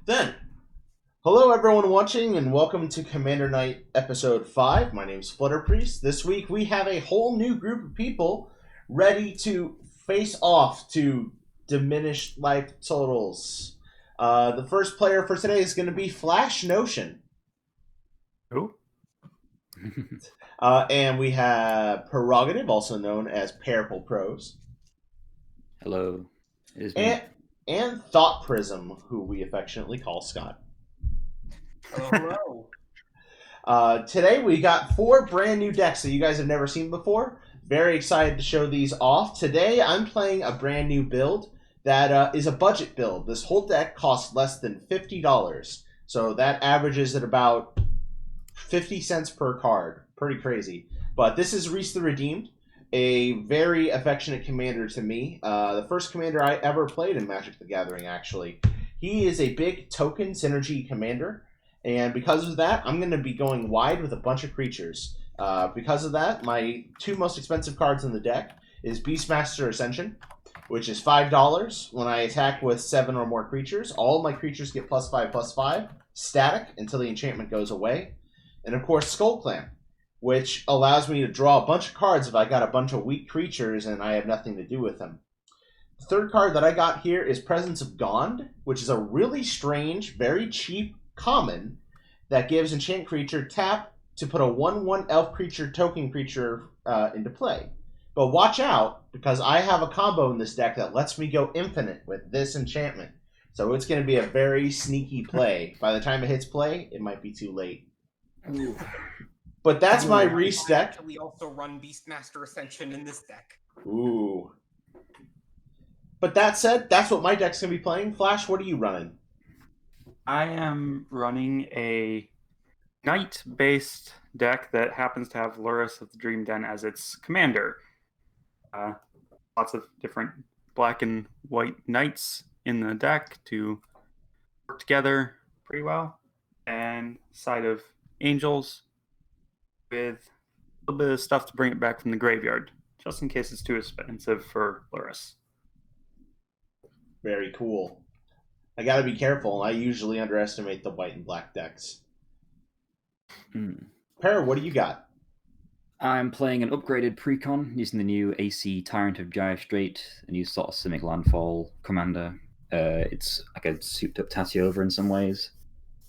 Then, hello everyone watching, and welcome to Commander Night Episode 5. My name's Flutterpriest. This week we have a whole new group of people ready to face off to diminished life totals. The first player for today is going to be Flash Notion. Who? And we have Prerogative, also known as Pearple Prose. Hello. It is me. And Thought Prism, who we affectionately call Scott. Hello. Today we got 4 brand new decks that you guys have never seen before. Very excited to show these off. Today I'm playing a brand new build that is a budget build. This whole deck costs less than $50. So that averages at about 50 cents per card. Pretty crazy. But this is Reese the Redeemed, a very affectionate commander to me. The first commander I ever played in Magic the Gathering, actually. He is a big token synergy commander. And because of that, I'm going to be going wide with a bunch of creatures. Because of that, my 2 most expensive cards in the deck is Beastmaster Ascension, which is $5 when I attack with 7 or more creatures. All of my creatures get +5/+5, static until the enchantment goes away. And of course, Skull Clamp, which allows me to draw a bunch of cards if I got a bunch of weak creatures and I have nothing to do with them. The third card that I got here is Presence of Gond, which is a really strange, very cheap common that gives enchant creature tap to put a 1/1 elf creature token creature into play. But watch out, because I have a combo in this deck that lets me go infinite with this enchantment. So it's going to be a very sneaky play. By the time it hits play, it might be too late. Ooh. But that's my Reese I deck. actually also run Beastmaster Ascension in this deck. Ooh. But that said, that's what my deck's going to be playing. Flash, what are you running? I am running a knight-based deck that happens to have Lurrus of the Dream Den as its commander. Lots of different black and white knights in the deck to work together pretty well. And side of angels with a little bit of stuff to bring it back from the graveyard, just in case it's too expensive for Lurrus. Very cool. I gotta be careful. I usually underestimate the white and black decks. Para, what do you got? I'm playing an upgraded precon using the new AC Tyrant of Gyre Strait, a new sort of Simic Landfall commander. It's like a souped up Tatiova in some ways.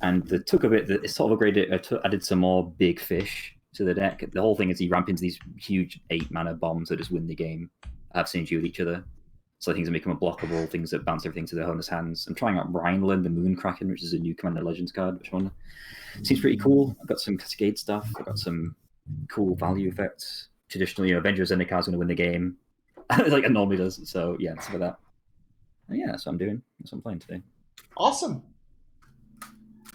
And the took of it, it's sort of upgraded, added some more big fish to the deck. The whole thing is you ramp into these huge 8-mana bombs that just win the game, have synergy with each other. So things that make them unblockable, things that bounce everything to their opponent's hands. I'm trying out Rhineland, the Moonkraken, which is a new Commander Legends card, which one seems pretty cool. I've got some Cascade stuff. I've got some cool value effects. Traditionally, Avengers Zendikar is going to win the game, like it normally does. So yeah, that's about that. And yeah, that's what I'm doing. That's what I'm playing today. Awesome.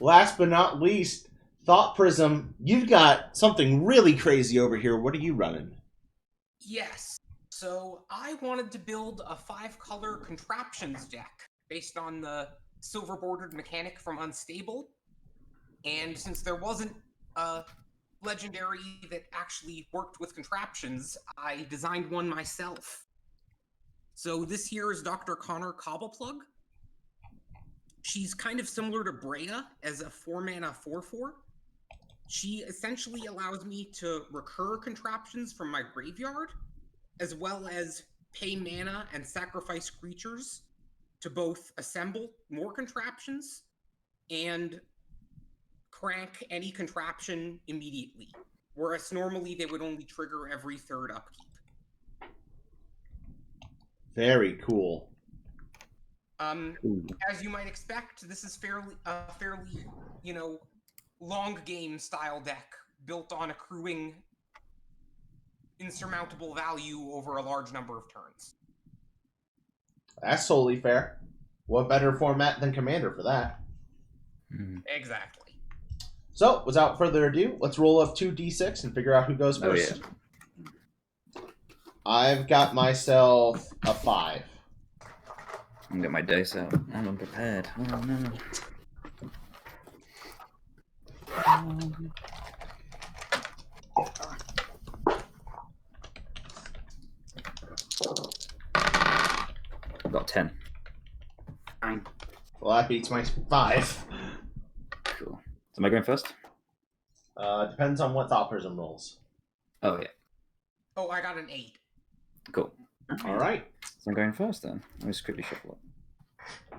Last but not least, Thought Prism. You've got something really crazy over here. What are you running? Yes. So I wanted to build a 5-color contraptions deck based on the silver-bordered mechanic from Unstable. And since there wasn't a legendary that actually worked with contraptions, I designed one myself. So this here is Dr. Connor Cobbleplug. She's kind of similar to Brea as a 4-mana 4/4. She essentially allows me to recur contraptions from my graveyard, as well as pay mana and sacrifice creatures to both assemble more contraptions and crank any contraption immediately, whereas normally they would only trigger every 3rd upkeep. Very cool. As you might expect, this is fairly, long game style deck built on accruing insurmountable value over a large number of turns. That's totally fair. What better format than Commander for that? Exactly. So, without further ado, let's roll up 2d6 and figure out who goes first. Yeah. I've got myself a 5. I'm gonna get my dice out. I'm unprepared. Oh no. I've got 10. Fine. Well, that beats my 5. Cool. So am I going first? Depends on what Thought Prism rolls. Oh, yeah. Oh, I got an 8. Cool. All right. So I'm going first then. Let me just quickly shuffle it.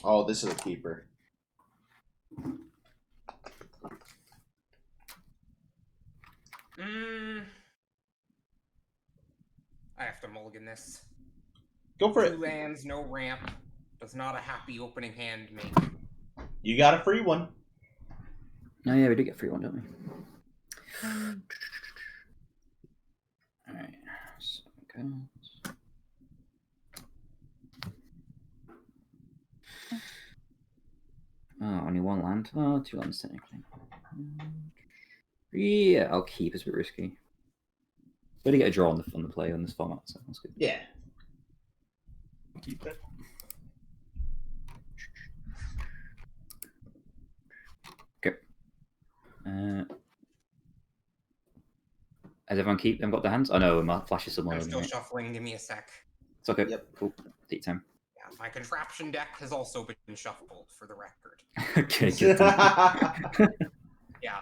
Oh, this is a keeper. I have to mulligan this. Go for 2 it. lands, no ramp. Does not a happy opening hand make. You got a free one. Oh, yeah, we did get a free one, don't we? Alright. So, okay. Oh, only 1 land. Oh, 2 lands technically. Yeah, I'll keep. It's a bit risky. Better get a draw on the play on this format, so that's good. Yeah. Keep it. Okay. Has everyone keep them got their hands? Oh no, my flash is somewhere. I'm still Right? shuffling. Give me a sec. It's okay. Yep. Cool. Take time. Yeah, my contraption deck has also been shuffled, for the record. Okay, good. Yeah.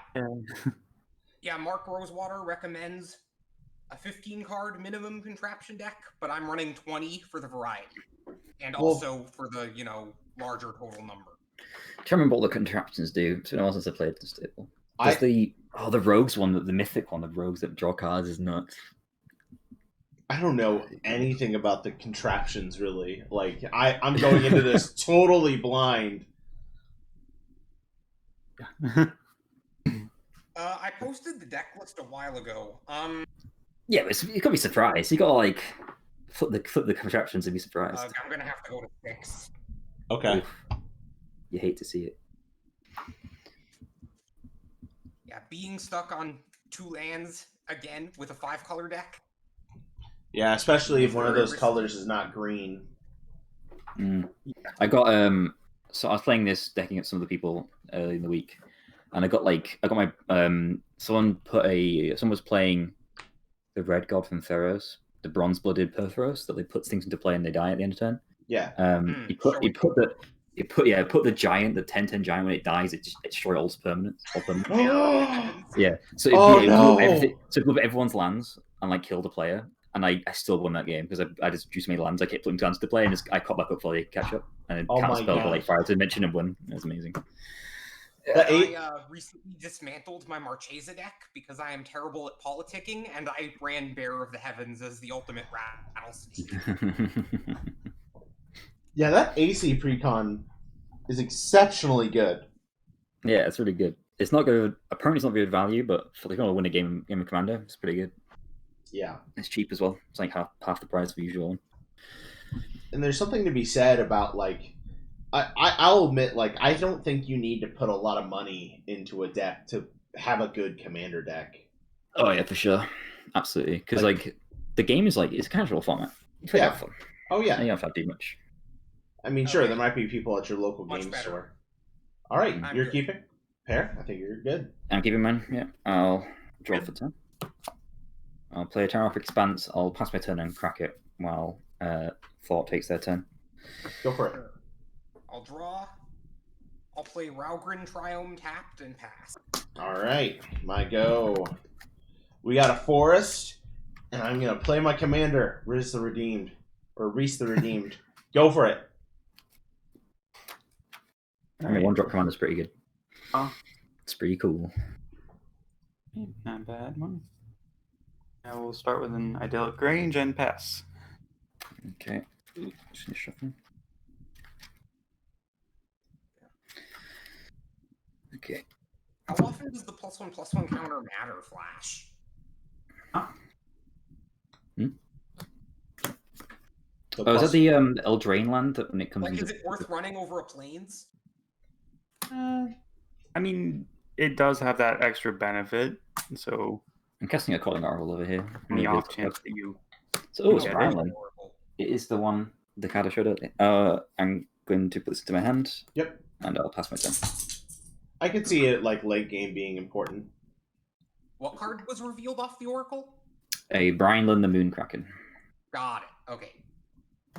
Yeah, Mark Rosewater recommends a 15-card minimum contraption deck, but I'm running 20 for the variety. And also for the, larger total number. Can't remember what the contraptions do. It's been a while since I played this table. Does the rogues one, the mythic one, the rogues that draw cards is nuts. I don't know anything about the contraptions, really. Like, I'm going into this totally blind. I posted the deck list a while ago. Yeah, but you gotta be surprised. You gotta flip the contraptions and be surprised. I'm gonna have to go to 6. Okay. Oof. You hate to see it. Yeah, being stuck on 2 lands again with a 5-color deck. Yeah, especially if one of those colors is not green. I got so I was playing this deck against some of the people early in the week, and I got my someone was playing the red god from Theros, the bronze-blooded Perforos that they put things into play and they die at the end of turn. Yeah. He put the giant, the 10/10 giant, when it dies, it just destroys all its permanents. Yeah. So it blew up everyone's lands and killed a player. And I still won that game because I just juiced my lands. I kept putting lands to play, and I caught back up for the catch up. And counterspelled for fire dimension and won. It was amazing. I recently dismantled my Marchesa deck because I am terrible at politicking, and I ran Bearer of the Heavens as the ultimate rattlesnake. Yeah, that AC precon is exceptionally good. Yeah, it's really good. It's not good. Apparently, it's not very good value, but for if you want to win a game of Commander, it's pretty good. Yeah. It's cheap as well. It's half the price of the usual one. And there's something to be said about I'll admit, I don't think you need to put a lot of money into a deck to have a good commander deck. Oh yeah, for sure, absolutely. Because the game is it's a casual format. You play have fun. Oh yeah. You don't have to do much. I mean, sure, there might be people at your local game store. All right, you're good. keeping. Pear, I think you're good. I'm keeping mine. Yeah, I'll draw for turn. I'll play a Terra of Expanse. I'll pass my turn and crack it while Thought takes their turn. Go for it. I'll draw. I'll play Raugrin Triome tapped and pass. All right, my go. We got a forest, and I'm gonna play my commander, Reese the Redeemed. Go for it. I mean, 1-drop command is pretty good. Oh. It's pretty cool. Not bad one. Now we'll start with an Idyllic Grange and pass. Okay. Just finish shuffling. Okay. How often does the +1/+1 counter matter, Flash? Is that the Eldraine land that when it comes into... Is it worth running over a plains? I mean, it does have that extra benefit, so... I'm casting a Calling Oracle over here. On the off chance that you... So, it's Brineland. It is the one, the card I showed earlier. I'm going to put this into my hand. Yep. And I'll pass my turn. I could see it late game being important. What card was revealed off the Oracle? A Brineland the Moonkraken. Got it. Okay.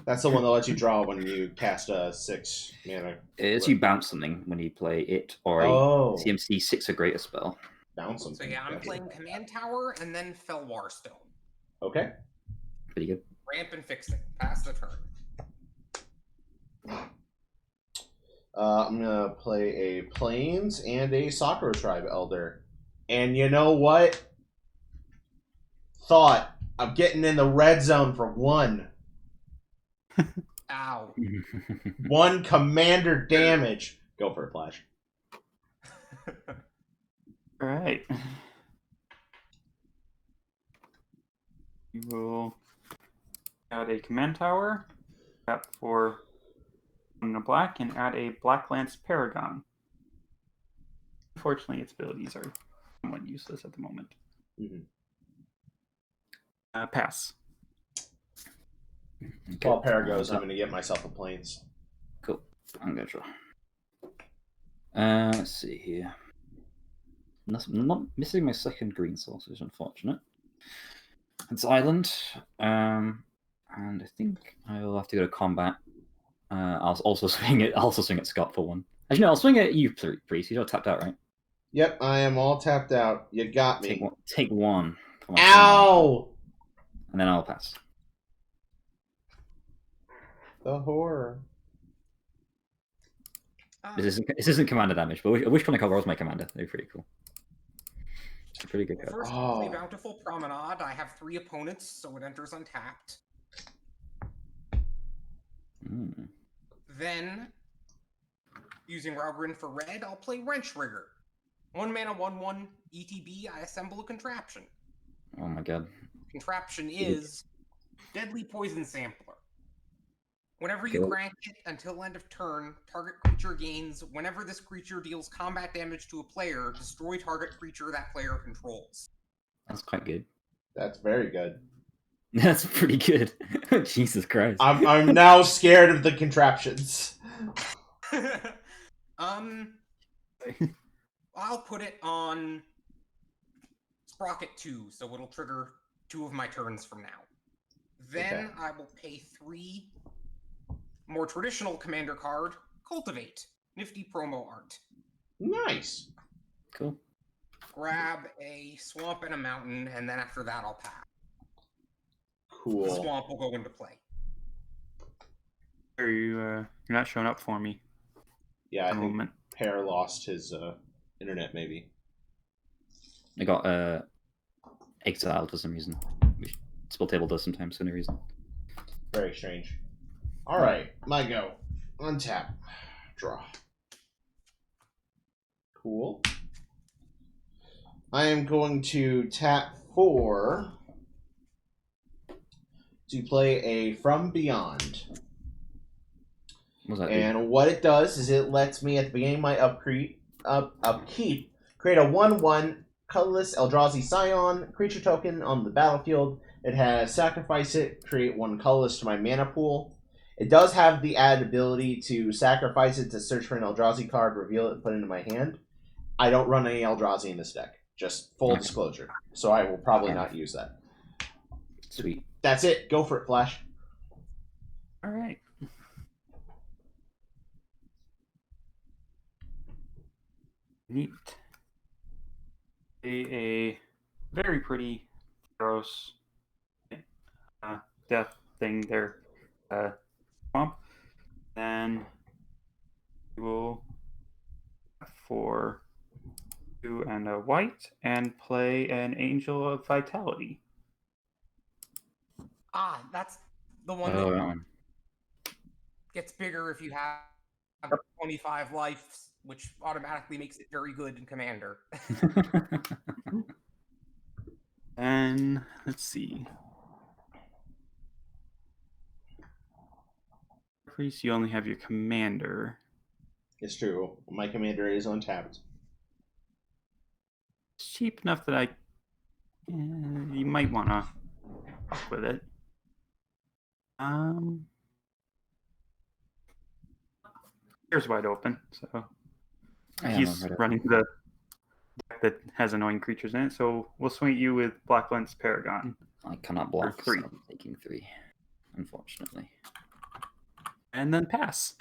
That's the one that lets you draw when you cast a 6 mana. It's you bounce something when you play it or a Oh, CMC 6 or greater spell. bounce So something. yeah, I'm Gotcha. playing Command Tower and then Felwar Stone. Okay. Pretty good. Ramp and fixing. Pass the turn. I'm gonna play a Plains and a Sakura Tribe Elder. And you know what? Thought I'm getting in the red zone for 1. Ow. 1 commander damage. Go for it, Flash. All right. You will add a command tower, tap for 1 and a black, and add a Black Lance Paragon. Unfortunately, its abilities are somewhat useless at the moment. Mm-hmm. Pass. Okay. While Para goes, I'm gonna get myself a Plains. Cool. I'm gonna draw. Let's see here. I'm not missing my second green source, which is unfortunate. It's Island. And I think I will have to go to combat. I'll also swing at Scott for 1. Actually, no, I'll swing at you, Priest. You're tapped out, right? Yep, I am all tapped out. You got me. Take 1. For my Ow! and then I'll pass. The horror. This isn't commander damage, but I wish Chronicle was my commander. They're pretty cool. It's a pretty good card. First, Oh. play Bountiful Promenade. I have 3 opponents, so it enters untapped. Mm. Then, using Raugrin for red, I'll play Wrench Rigger. 1 mana, 1/1 ETB. I assemble a contraption. Oh my god. Contraption is Deadly Poison Sampler. Whenever you Cool. grant it until end of turn, target creature gains. Whenever this creature deals combat damage to a player, destroy target creature that player controls. That's quite good. That's very good. That's pretty good. Jesus Christ. I'm now scared of the contraptions. I'll put it on Sprocket 2, so it'll trigger 2 of my turns from now. Then Okay. I will pay 3 more traditional commander card, Cultivate. Nifty promo art. Nice. Cool. Grab a swamp and a mountain, and then after that I'll pass. The Cool. swamp will go into play. You're not showing up for me Yeah, at I the think moment. Pear lost his internet, maybe. I got exiled for some reason. Which Spell Table does sometimes for no reason. Very strange. Alright, my go. Untap. Draw. Cool. I am going to tap 4 to play a From Beyond. What does that do? And what it does is it lets me, at the beginning of my upkeep, create a 1/1 colorless Eldrazi Scion creature token on the battlefield. It has sacrifice it, create 1 colorless to my mana pool. It does have the added ability to sacrifice it to search for an Eldrazi card, reveal it, and put it into my hand. I don't run any Eldrazi in this deck. Just full disclosure. So I will probably not use that. Sweet. That's it. Go for it, Flash. All right. Neat. A very pretty gross death thing there. Swamp. Then we will for 2 and a white and play an Angel of Vitality. Ah, that's the one Oh, that that one. gets bigger if you have 25 lives, which automatically makes it very good in Commander. And let's see. Priest, you only have your commander. It's true. My commander is untapped. It's cheap enough that you might want to fuck with it. Here's wide open, so he's running the deck that has annoying creatures in it. So we'll swing at you with Black Lens Paragon. I cannot block, For 3. so I'm taking 3, unfortunately. and then pass.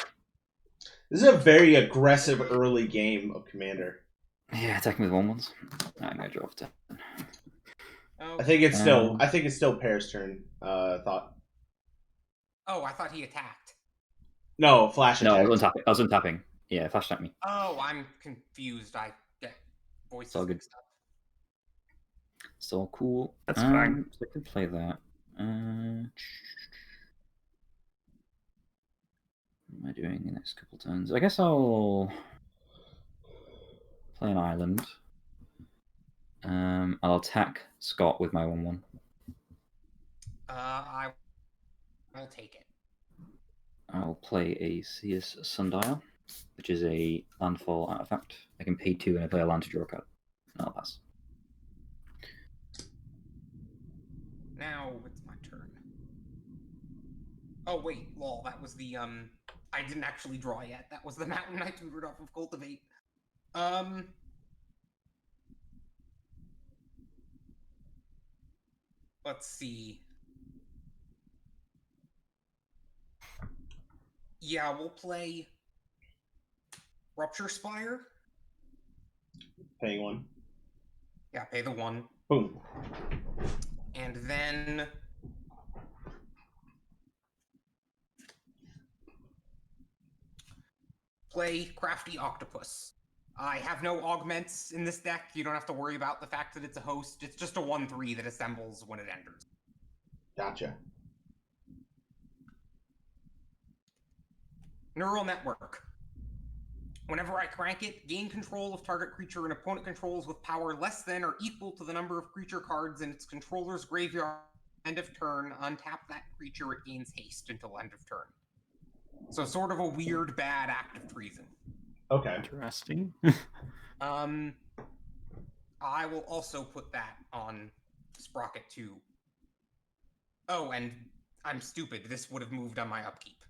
This is a very aggressive early game of Commander. Yeah, attacking with 1/1s. I'm gonna draw off 10. Oh, I think it's still Pear's turn. Thought. oh, I thought he attacked. No, flash No, attack. I was untapping. Yeah, flash attack me. Oh, I'm confused. I get voices all good. mixed up. It's all cool. That's fine. So I could play that. What am I doing the next couple turns? I guess I'll play an island. I'll attack Scott with my 1/1. I will take it. I'll play a Seus Sundial, which is a landfall artifact. I can pay 2 and I play a land to draw a card. And I'll pass. Now it's my turn. Oh wait, lol, that was the I didn't actually draw yet. That was the Mountain Knight we wrote off of Cultivate. Let's see. Yeah, we'll play Rupture Spire. Paying 1. Yeah, pay the 1. Boom. And then play Crafty Octopus. I have no augments in this deck. You don't have to worry about the fact that it's a host. It's just a 1/3 that assembles when it enters. Gotcha. Neural Network. Whenever I crank it, gain control of target creature an opponent controls with power less than or equal to the number of creature cards in its controller's graveyard. End of turn, untap that creature, it gains haste until end of turn. So sort of a weird, bad act of treason. Okay. Interesting. I will also put that on Sprocket 2. Oh, and I'm stupid. This would have moved on my upkeep.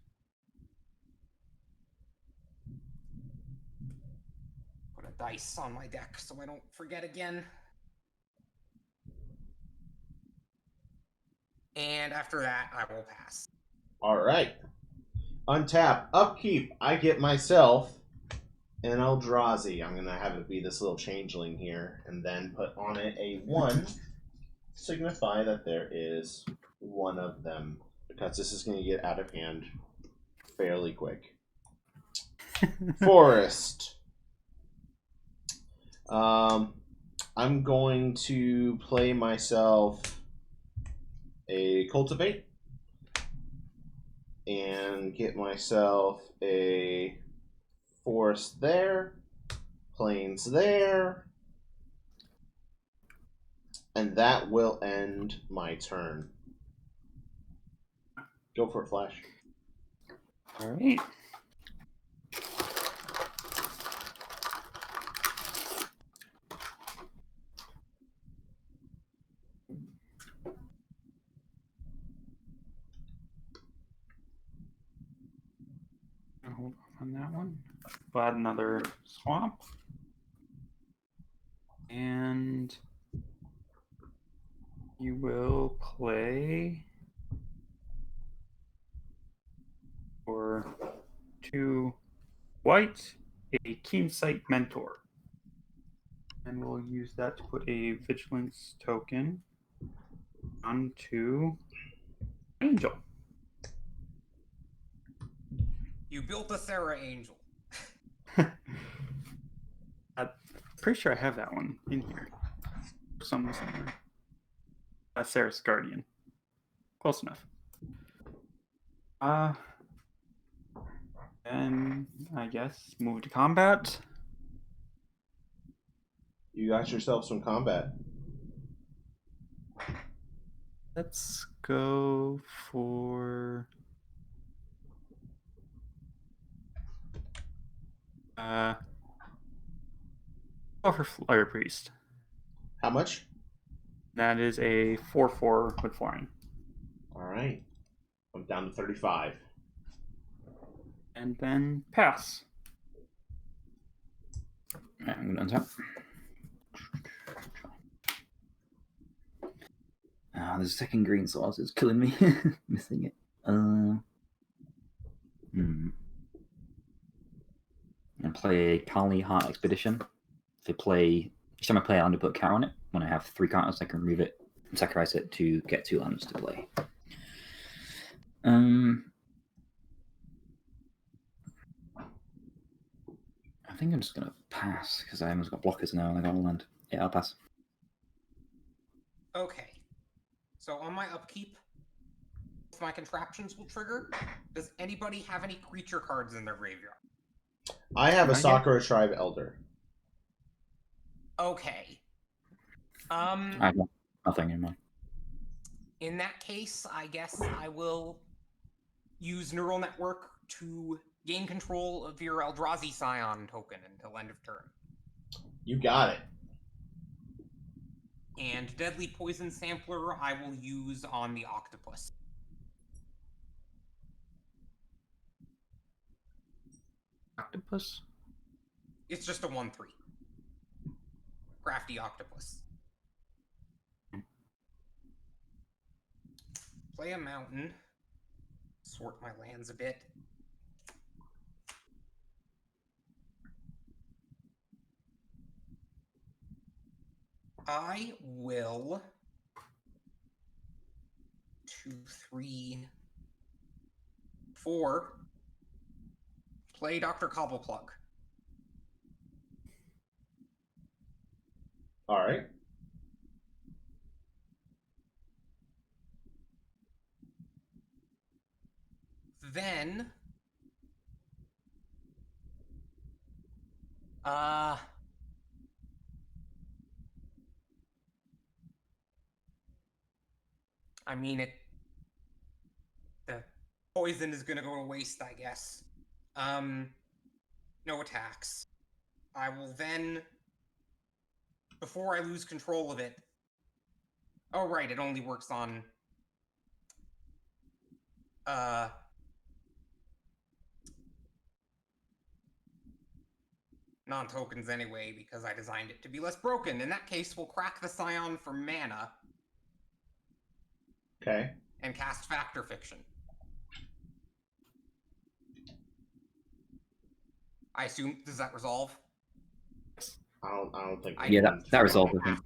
Put a dice on my deck so I don't forget again. And after that, I will pass. All right. Untap. Upkeep. I get myself an Eldrazi. I'm going to have it be this little changeling here, and then put on it a 1, signify that there is one of them, because this is going to get out of hand fairly quick. Forest. I'm going to play myself a Cultivate and get myself a Forest there, Plains there, and that will end my turn. Go for it, Flash. All right. Hold on that one. We'll add another swamp. And you will play for 2 white, a Keen Sight Mentor. And we'll use that to put a Vigilance token onto Angel. You built a Sarah Angel. I'm pretty sure I have that one in here. Somewhere. Sarah's Guardian. Close enough. And I guess move to combat. You got yourself some combat. Let's go for Flutterpriest. How much? That is a 4/4 with flying. All right. I'm down to 35. And then pass. Right, I'm going to untap. There's a second green source. It's killing me. Missing it. And play a Kali Heart Expedition. Each time I play, I only put a card on it. When I have 3 cards, I can remove it and sacrifice it to get 2 lands to play. I think I'm just gonna pass because I almost got blockers now and I got a land. Yeah, I'll pass. Okay. So on my upkeep, if my contraptions will trigger, does anybody have any creature cards in their graveyard? I have a Sakura Tribe Elder. Okay. I have nothing in mind. In that case, I guess I will use Neural Network to gain control of your Eldrazi Scion token until end of turn. You got it. And Deadly Poison Sampler I will use on the Octopus. Octopus? It's just a 1/3. Crafty Octopus. Play a mountain. Sort my lands a bit. I will 2, 3, 4. Play Dr. Cobbleplug. All right. Then I mean, the poison is going to go to waste, I guess. No attacks. I will then, before I lose control of it... Oh, right, it only works on... non-tokens anyway, because I designed it to be less broken. In that case, we'll crack the Scion for mana. Okay. And cast Factor Fiction. I assume, does that resolve? I don't think. Yeah, that resolves. I think.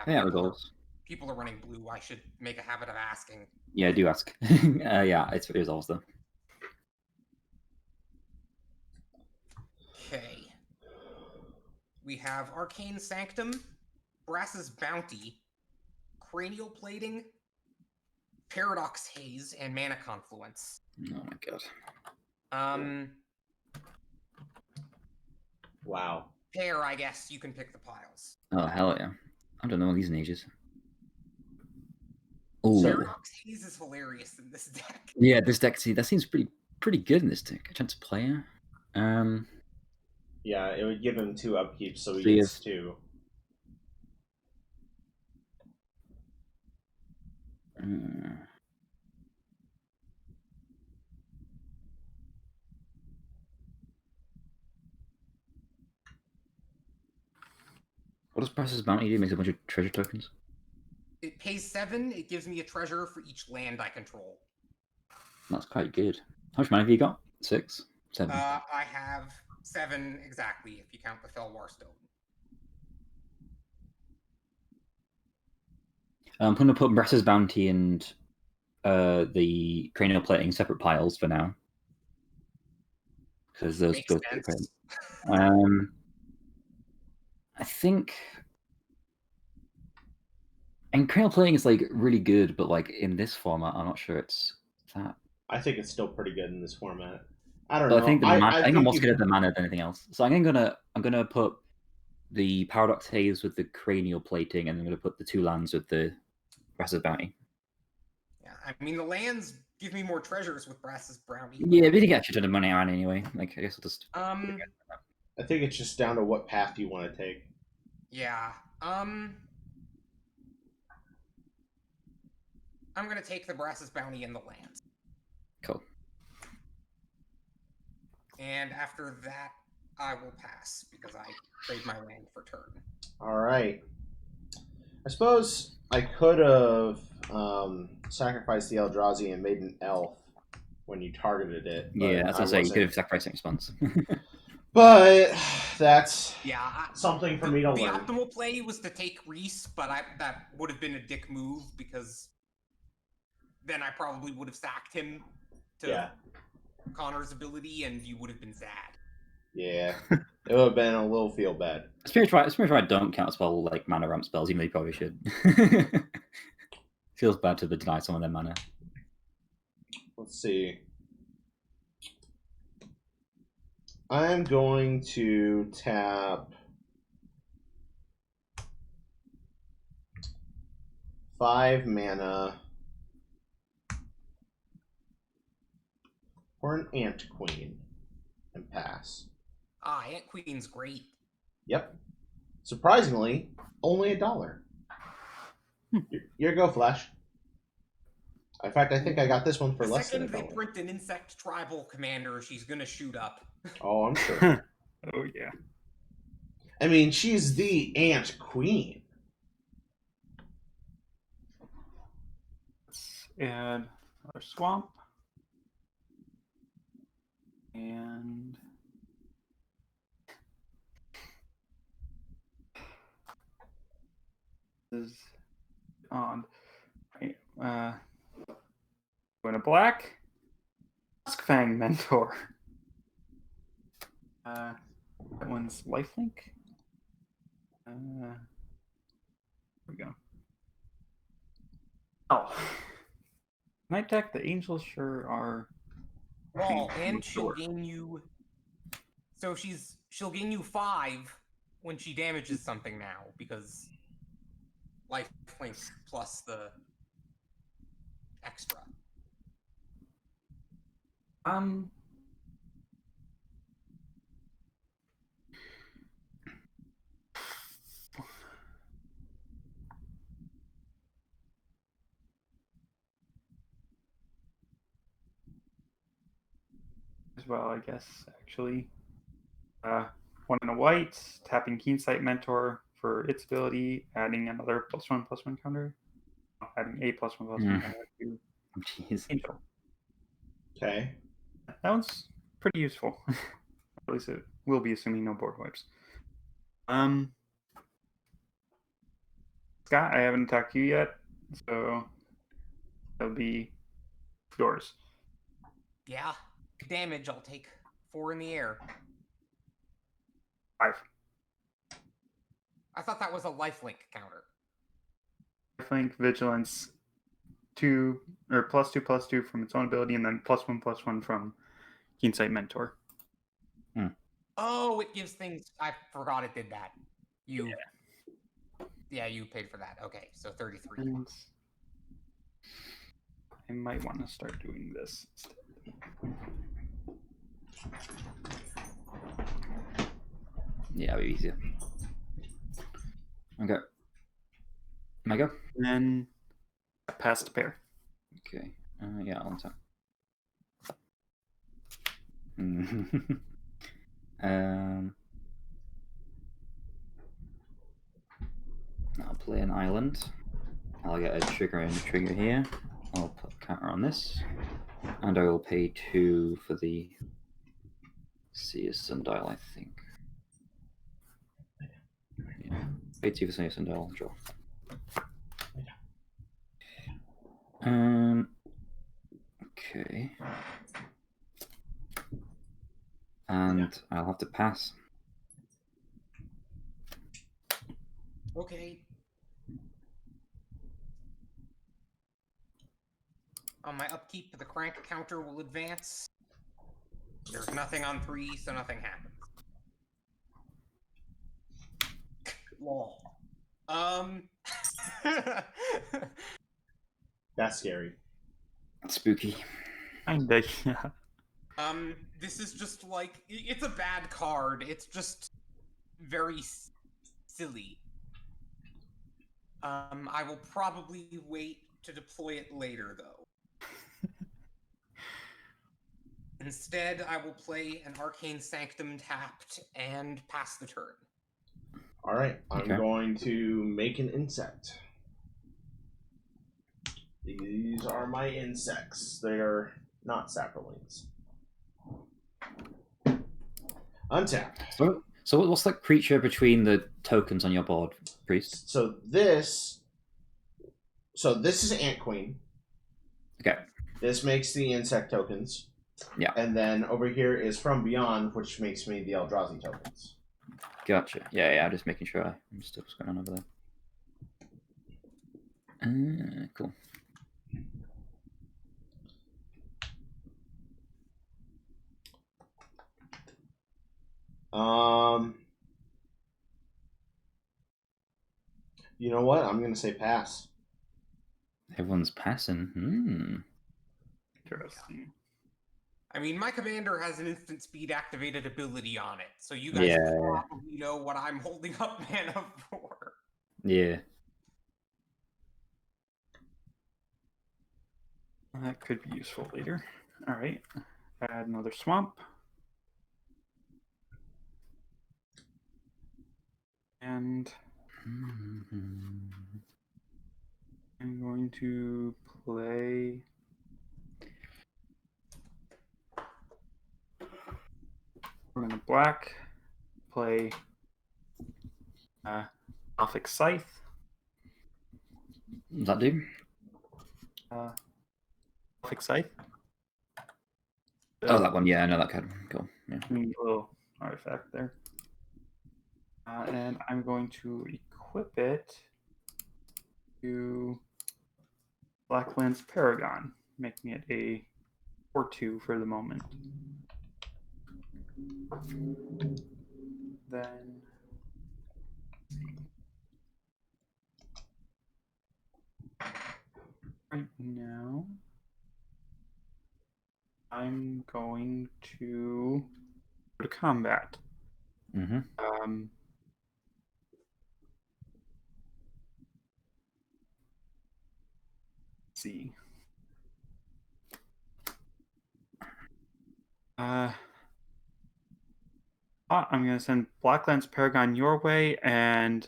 Yeah, it resolves. People are running blue. I should make a habit of asking. Yeah, do ask. Yeah, it resolves though. Okay. We have Arcane Sanctum, Brass's Bounty, Cranial Plating, Paradox Haze, and Mana Confluence. Oh my god. Wow. Pair, I guess you can pick the piles. Oh hell yeah! I don't know these ages. Oh. Paradox Haze is hilarious in this deck. Yeah, this deck. See, that seems pretty good in this deck. A chance player. Yeah, it would give him 2 upkeeps, so he gets 2. What does Brass's Bounty do? It makes a bunch of treasure tokens. It pays 7. It gives me a treasure for each land I control. That's quite good. How much mana have you got? 6? 7? I have 7 exactly, if you count the Felwar Stone. I'm going to put Brass's Bounty and the Cranial Plating separate piles for now. Because those Makes both sense. I think... And Cranial Plating is like really good, but like in this format, I'm not sure it's that. I think it's still pretty good in this format. I don't But know. I think I think I'm more scared of the mana than anything else. So I'm gonna put the Paradox Haze with the Cranial Plating, and I'm gonna put the 2 lands with the Brass's Bounty. Yeah, I mean the lands give me more treasures with Brass's Bounty. Yeah, we didn't get a ton of money around anyway. Like I guess I'll just. I think it's just down to what path you want to take. Yeah. I'm gonna take the Brass's Bounty and the lands. Cool. And after that, I will pass because I trade my land for turn. All right. I suppose I could have sacrificed the Eldrazi and made an elf when you targeted it. Yeah, as I say, you wasn't. could have sacrificed in response. But that's Yeah, something for me to the learn. optimal play was to take Reese, but that would have been a dick move because then I probably would have sacked him to Connor's ability, and you would have been sad. Yeah, it would have been a little feel bad. Spiritual don't count spell like mana ramp spells, even though you probably should. Feels bad to deny some of their mana. Let's see. I'm going to tap 5 mana for an Ant Queen and pass. Ah, Ant Queen's great. Yep. Surprisingly, only $1. Your go, Flash. In fact, I think I got this one for less than The second $1. they print an insect tribal commander, she's gonna shoot up. Oh, I'm sure. Oh yeah. I mean, she's the Ant Queen. Let's add our swamp. And this is on. Right, going to black. Duskfang Mentor. That one's lifelink. Here we go. Oh. Night deck, the angels sure are. Well, and she'll gain you. So she'll gain you 5 when she damages something now because lifelink plus the extra. As well, I guess, actually. 1 and a white, tapping Keensight Mentor for its ability, adding another +1/+1 counter. Adding a +1/+1 counter to Jeez. Angel. Okay. That one's pretty useful. At least it will be, assuming no board wipes. Scott, I haven't attacked you yet, so that'll be yours. Yeah, damage. I'll take 4 in the air. 5. I thought that was a lifelink counter. Lifelink, Vigilance, 2 or +2/+2 from its own ability, and then +1/+1 from Keensight Mentor. Oh, it gives things. I forgot it did that. Yeah, you paid for that. Okay, so 33. And I might want to start doing this instead. Yeah, it'll be easier. Okay. Can I go? And then pass to pair. Okay. Yeah, I'll tap. I'll play an island. I'll get a trigger and a trigger here. I'll put a counter on this. And I will pay 2 for the Seer Sundial, I think. Yeah. Pay 2 for Seer Sundial, draw. Okay. And I'll have to pass. Okay. On my upkeep, the crank counter will advance. There's nothing on 3, so nothing happens. Lol. That's scary. Spooky. Kinda, yeah. This is just like, it's a bad card. It's just very silly. I will probably wait to deploy it later, though. Instead, I will play an Arcane Sanctum tapped and pass the turn. All right, I'm Okay. going to make an insect. These are my insects. They're not saprolines. Untap. So what's that creature between the tokens on your board, Priest? So this is Ant Queen. Okay. This makes the insect tokens. Yeah. And then over here is From Beyond, which makes me the Eldrazi tokens. Gotcha. Yeah, I'm just making sure I understood what's going on over there. Cool. You know what? I'm going to say pass. Everyone's passing. Interesting. I mean, my commander has an instant speed activated ability on it, so you guys probably know what I'm holding up mana for. Yeah. That could be useful later. All right. Add another swamp. And I'm going to play... We're going to black, play Elfic Scythe. Does that do? Elfic Scythe. Oh, that one. Yeah, I know that card. Cool. Yeah. Neat little artifact there. And I'm going to equip it to Blacklands Paragon, making it a 4/2 for the moment. Then right now I'm going to go to combat. Mm-hmm. Let's see. I'm going to send Blacklands Paragon your way, and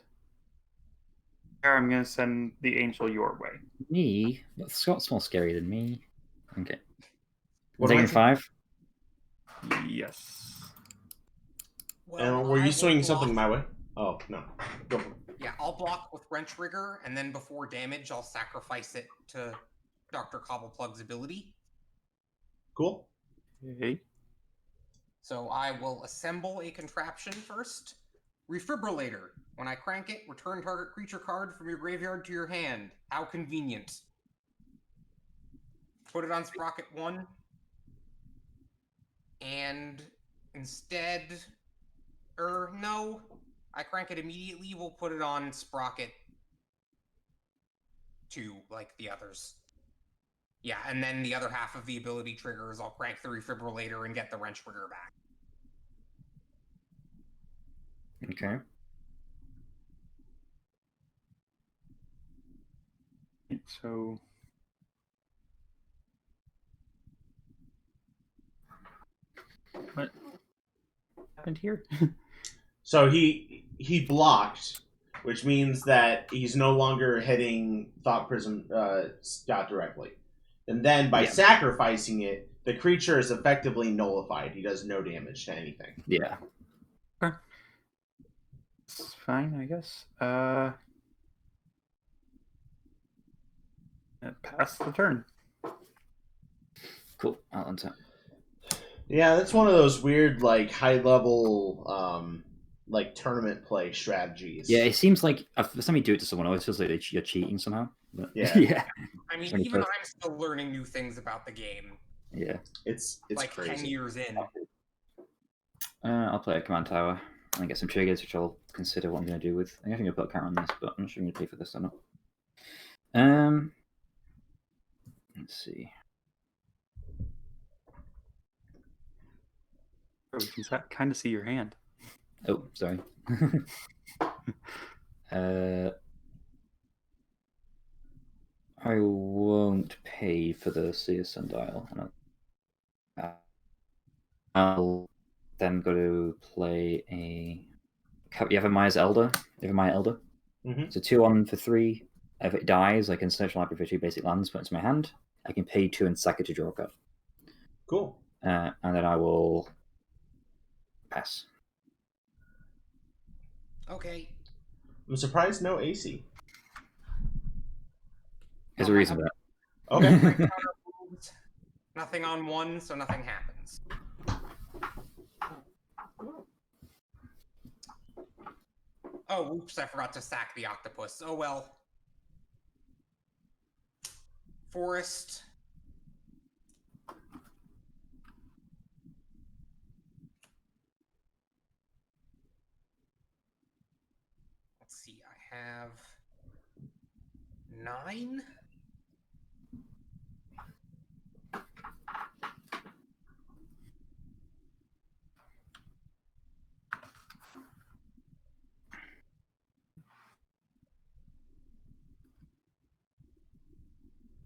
I'm going to send the Angel your way. Me? Scott's more scary than me. Okay. What Taking 5? Yes. Well, And were I you will swinging something block- my way? Oh, no. Go for it. Yeah, I'll block with Wrench Rigger, and then before damage, I'll sacrifice it to Dr. Cobbleplug's ability. Cool. Okay. So I will assemble a contraption first. Refibrillator. When I crank it, return target creature card from your graveyard to your hand. How convenient. Put it on Sprocket 1. And instead... no. I crank it immediately. We'll put it on Sprocket 2, like the others. Yeah, and then the other half of the ability triggers, I'll crank the Refibrillator and get the Wrench Rigger back. Okay. So what happened here? So he blocked, which means that he's no longer hitting Thought Prism Scott directly. And then by sacrificing it, the creature is effectively nullified. He does no damage to anything. Yeah. Okay. It's fine, I guess. Pass the turn. Cool. I'll untap. Yeah, that's one of those weird, like, high-level, like, tournament play strategies. Yeah, it seems like every time you do it to someone, it always feels like you're cheating somehow. But, Yeah. Yeah. I mean, Funny even first. I'm still learning new things about the game. Yeah. It's like crazy. 10 years in. I'll play a command tower and get some triggers, which I'll consider what I'm going to do with. I think I'll put a counter on this, but I'm not sure I'm going to pay for this or not. Let's see. Oh, we can kind of see your hand. Oh, sorry. I won't pay for the Seer Sundial. I'll then go to play a... You have a Maya's Elder? You have a Maya Elder? Mm-hmm. It's a 2-1 for 3. If it dies, I can search library for 2 basic lands, put it into my hand. I can pay 2 and sack it to draw a card. Cool. And then I will pass. Okay. I'm surprised no AC. There's a reason for Okay. My counter moves. Nothing on one, so nothing happens. Oh, oops, I forgot to sack the octopus. Oh well. Forest. Let's see, I have 9.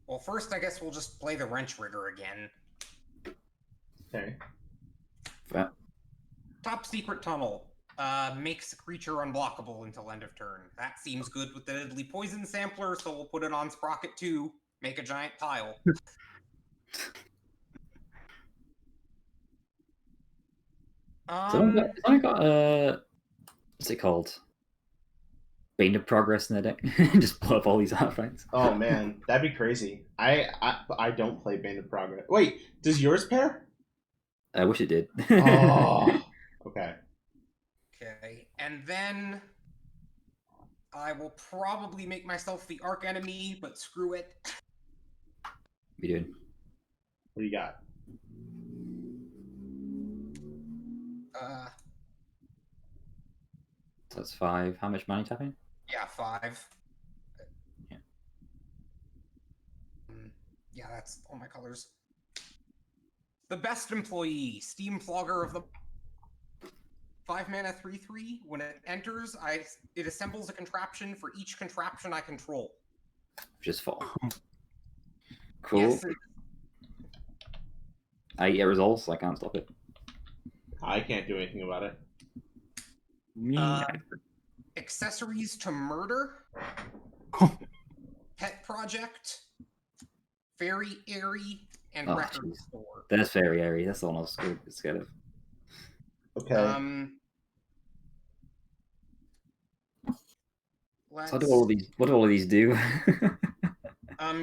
Well, first, I guess we'll just play the wrench rigger again. Okay. that. Top secret tunnel. Makes a creature unblockable until end of turn. That seems good with the deadly poison sampler, so we'll put it on Sprocket 2. Make a giant pile. So I got what's it called? Bane of Progress in the deck. Just blow up all these artifacts. Oh man, that'd be crazy. I don't play Band of Progress. Wait, does yours pair? I wish it did. Oh. Okay. Okay, and then I will probably make myself the arc enemy, but screw it. We did. What do you got? So that's 5. How much money tapping? Yeah, 5. Yeah. Yeah, that's all my colors. The best employee, Steam Flogger of the 5 mana 3/3. When it enters, it assembles a contraption for each contraption I control. Just 4. Cool. Yes, I get results, so I can't stop it. I can't do anything about it. Me neither. accessories to murder. Pet project. Fairy airy and record jeez. store. There's Fairy Airy. That's the one I was scared of. Okay. Let's, So what do all of these do?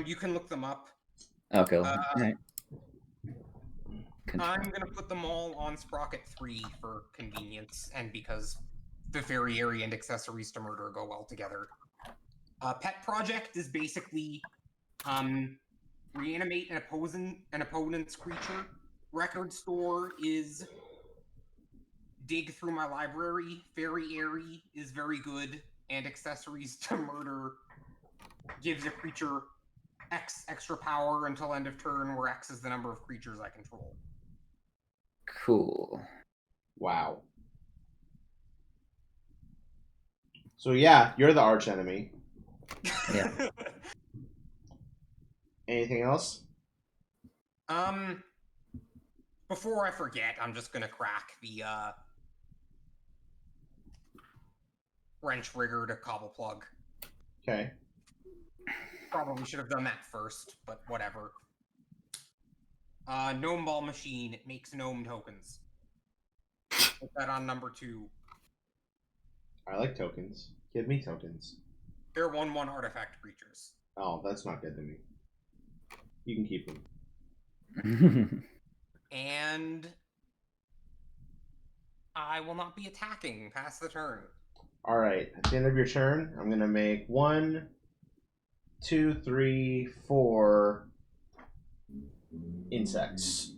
you can look them up. Oh, cool. Right. I'm gonna put them all on Sprocket 3 for convenience, and because the Fairy Airy and accessories to murder go well together. Pet project is basically reanimate an opponent's creature. Record store is dig through my library. Fairy Airy is very good, and accessories to murder gives a creature X extra power until end of turn, where X is the number of creatures I control. Cool. Wow. So yeah, you're the arch enemy. Yeah. Anything else? Before I forget, I'm just gonna crack the wrench rigger to cobble plug. Okay. Probably should have done that first, but whatever. Gnome ball machine. It makes gnome tokens. Put that on number 2. I like tokens. Give me tokens. They're 1/1 artifact creatures. Oh, that's not good to me. You can keep them. And I will not be attacking past the turn. All right. At the end of your turn, I'm gonna make 1, 2, 3, 4 insects.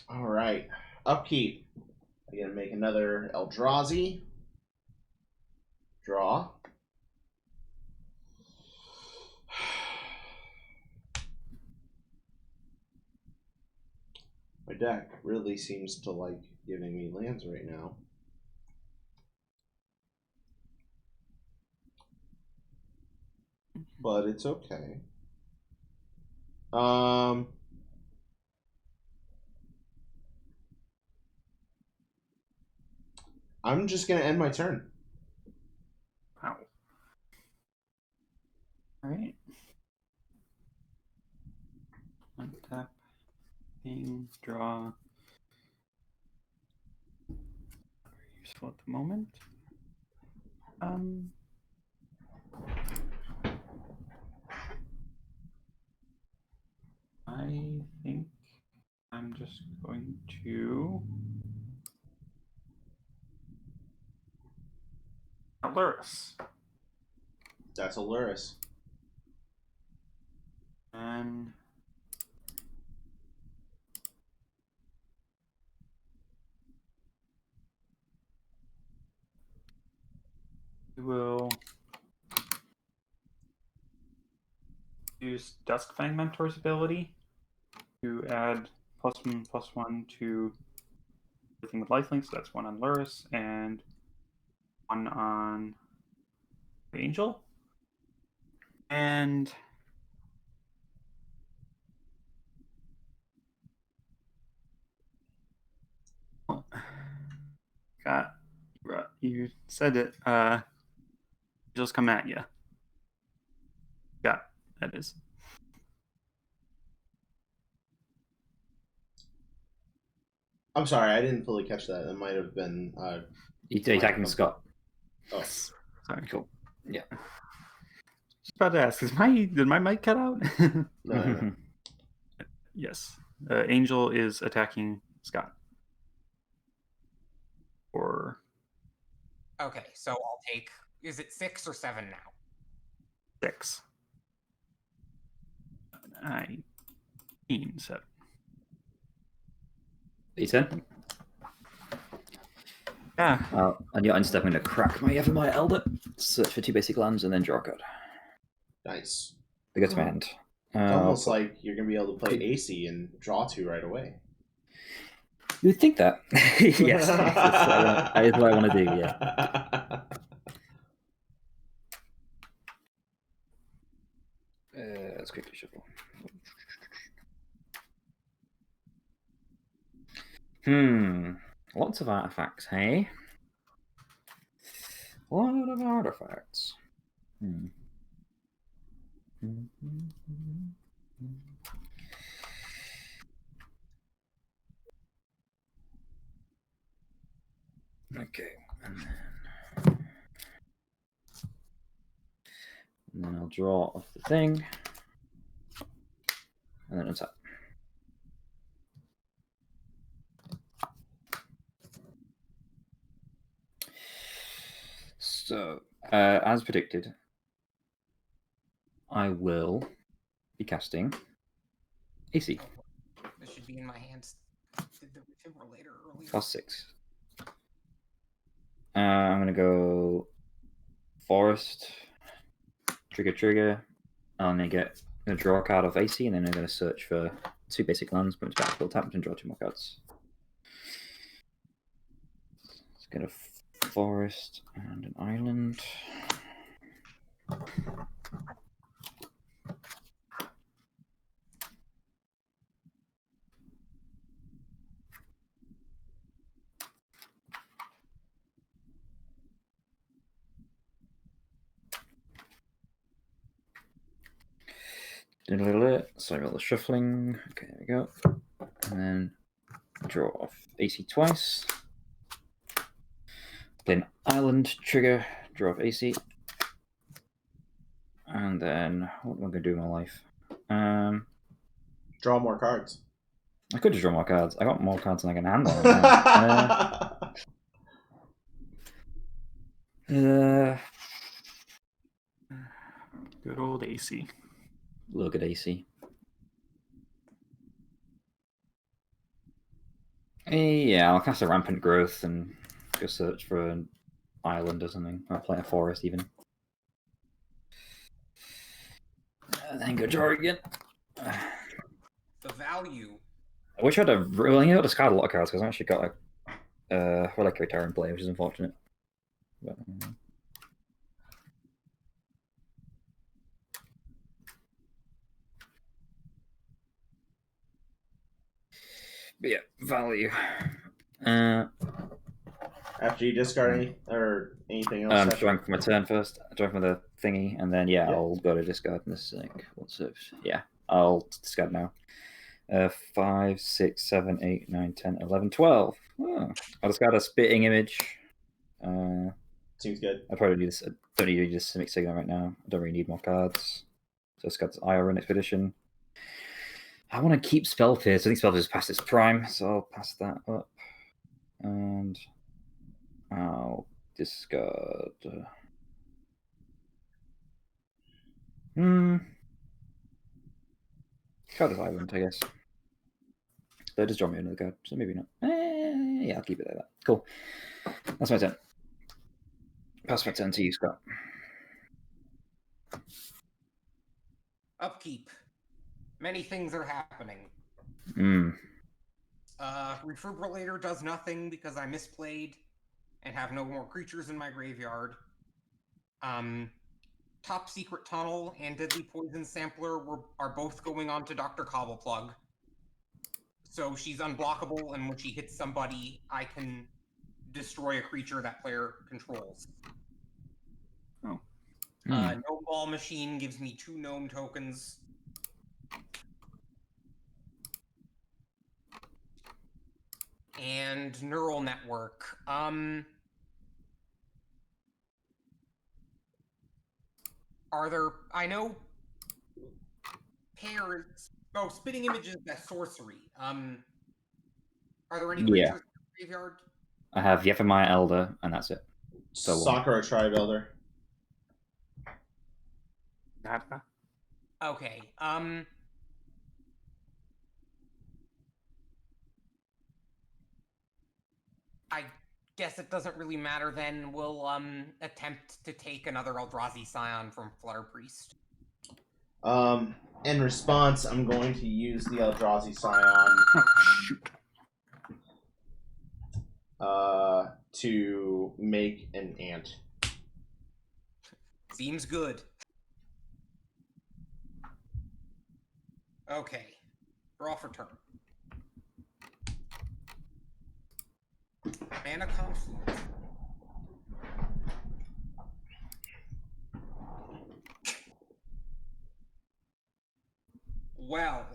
All right. Upkeep. I'm gonna make another Eldrazi. Draw. My deck really seems to like giving me lands right now. But it's okay. I'm just gonna end my turn. Wow. All right. Untap. Draw. Useful at the moment. I think I'm just going to Luris. That's a Luris. And we will use Duskfang Mentor's ability to add +1/+1 to everything with lifelink. So that's 1 on Luris and 1 on Angel. And you said it. Angel's come at you. Yeah, that is. I'm sorry, I didn't fully catch that. It might have been. He's attacking Scott. Oh, Sorry. Cool. Yeah. Just about to ask, did my mic cut out? no. Yes. Angel is attacking Scott. Or Okay, so I'll take. Is it 6 or 7 now? 6. 19, 7. E10? Yeah. On your end step, I'm going to crack my Evermire Elder, search for 2 basic lands, and then draw a card. Nice. They go to my hand. It's almost like you're going to be able to play AC and draw 2 right away. You would think that. Yes. That is what I want to do, yeah. Let's quickly shuffle. Lots of artifacts, hey? A lot of artifacts. Okay, and then I'll draw off the thing, and then untap. So, as predicted, I will be casting AC. This should be in my hands. Did the defibrillator earlier. +6. I'm going to go Forest, trigger. I'm going to draw a card off AC, and then I'm going to search for 2 basic lands, put into battlefield, tap and draw 2 more cards. Let's get a Forest and an island. Sorry about the shuffling. Okay, there we go. And then draw off AC twice. Play an island, trigger, draw off AC. And then, what am I going to do in my life? Draw more cards. I could just draw more cards. I got more cards than I can handle. Good old AC. Look at AC. Yeah, I'll cast a Rampant Growth and go search for an island or something. Or play a forest even. And then go draw again. The value. I wish I had really discard a lot of cards because I actually got a Reliquary Tower in play, which is unfortunate. But yeah, value. After you discard anything else. I'm drawing for my turn first. I'm drawing for the thingy, and then yeah, I'll go to discard this thing. Yeah. I'll discard now. 5, 6, 7, 8, 9, 10, 11, 12. Oh, I'll discard a spitting image. Seems good. I probably need this. I don't need to use Simic Signal right now. I don't really need more cards. So it's got this Iron Expedition. I want to keep Spell Pierce. I think Spell Pierce is past its prime, so I'll pass that up. And I'll discard. Card is Island, I guess. They just draw me another card, so maybe not. Yeah, I'll keep it like that. Cool. That's my turn. Pass my turn to you, Scott. Upkeep. Many things are happening. Refibrillator does nothing because I misplayed and have no more creatures in my graveyard. Top Secret Tunnel and Deadly Poison Sampler are both going on to Dr. Cobbleplug. So she's unblockable, and when she hits somebody, I can destroy a creature that player controls. Oh. Gnome Ball Machine gives me 2 gnome tokens. And Neural Network. Are there... I know... Parents... Oh, Spitting Image is that sorcery. Are there any creatures in the graveyard? I have Yevamaya Elder, and that's it. So Sakura Tribe Elder. Nada. Okay, I guess it doesn't really matter then. We'll, attempt to take another Eldrazi Scion from Flutterpriest. In response, I'm going to use the Eldrazi Scion to make an ant. Seems good. Okay. Draw for turn. Mana Confluence. Well.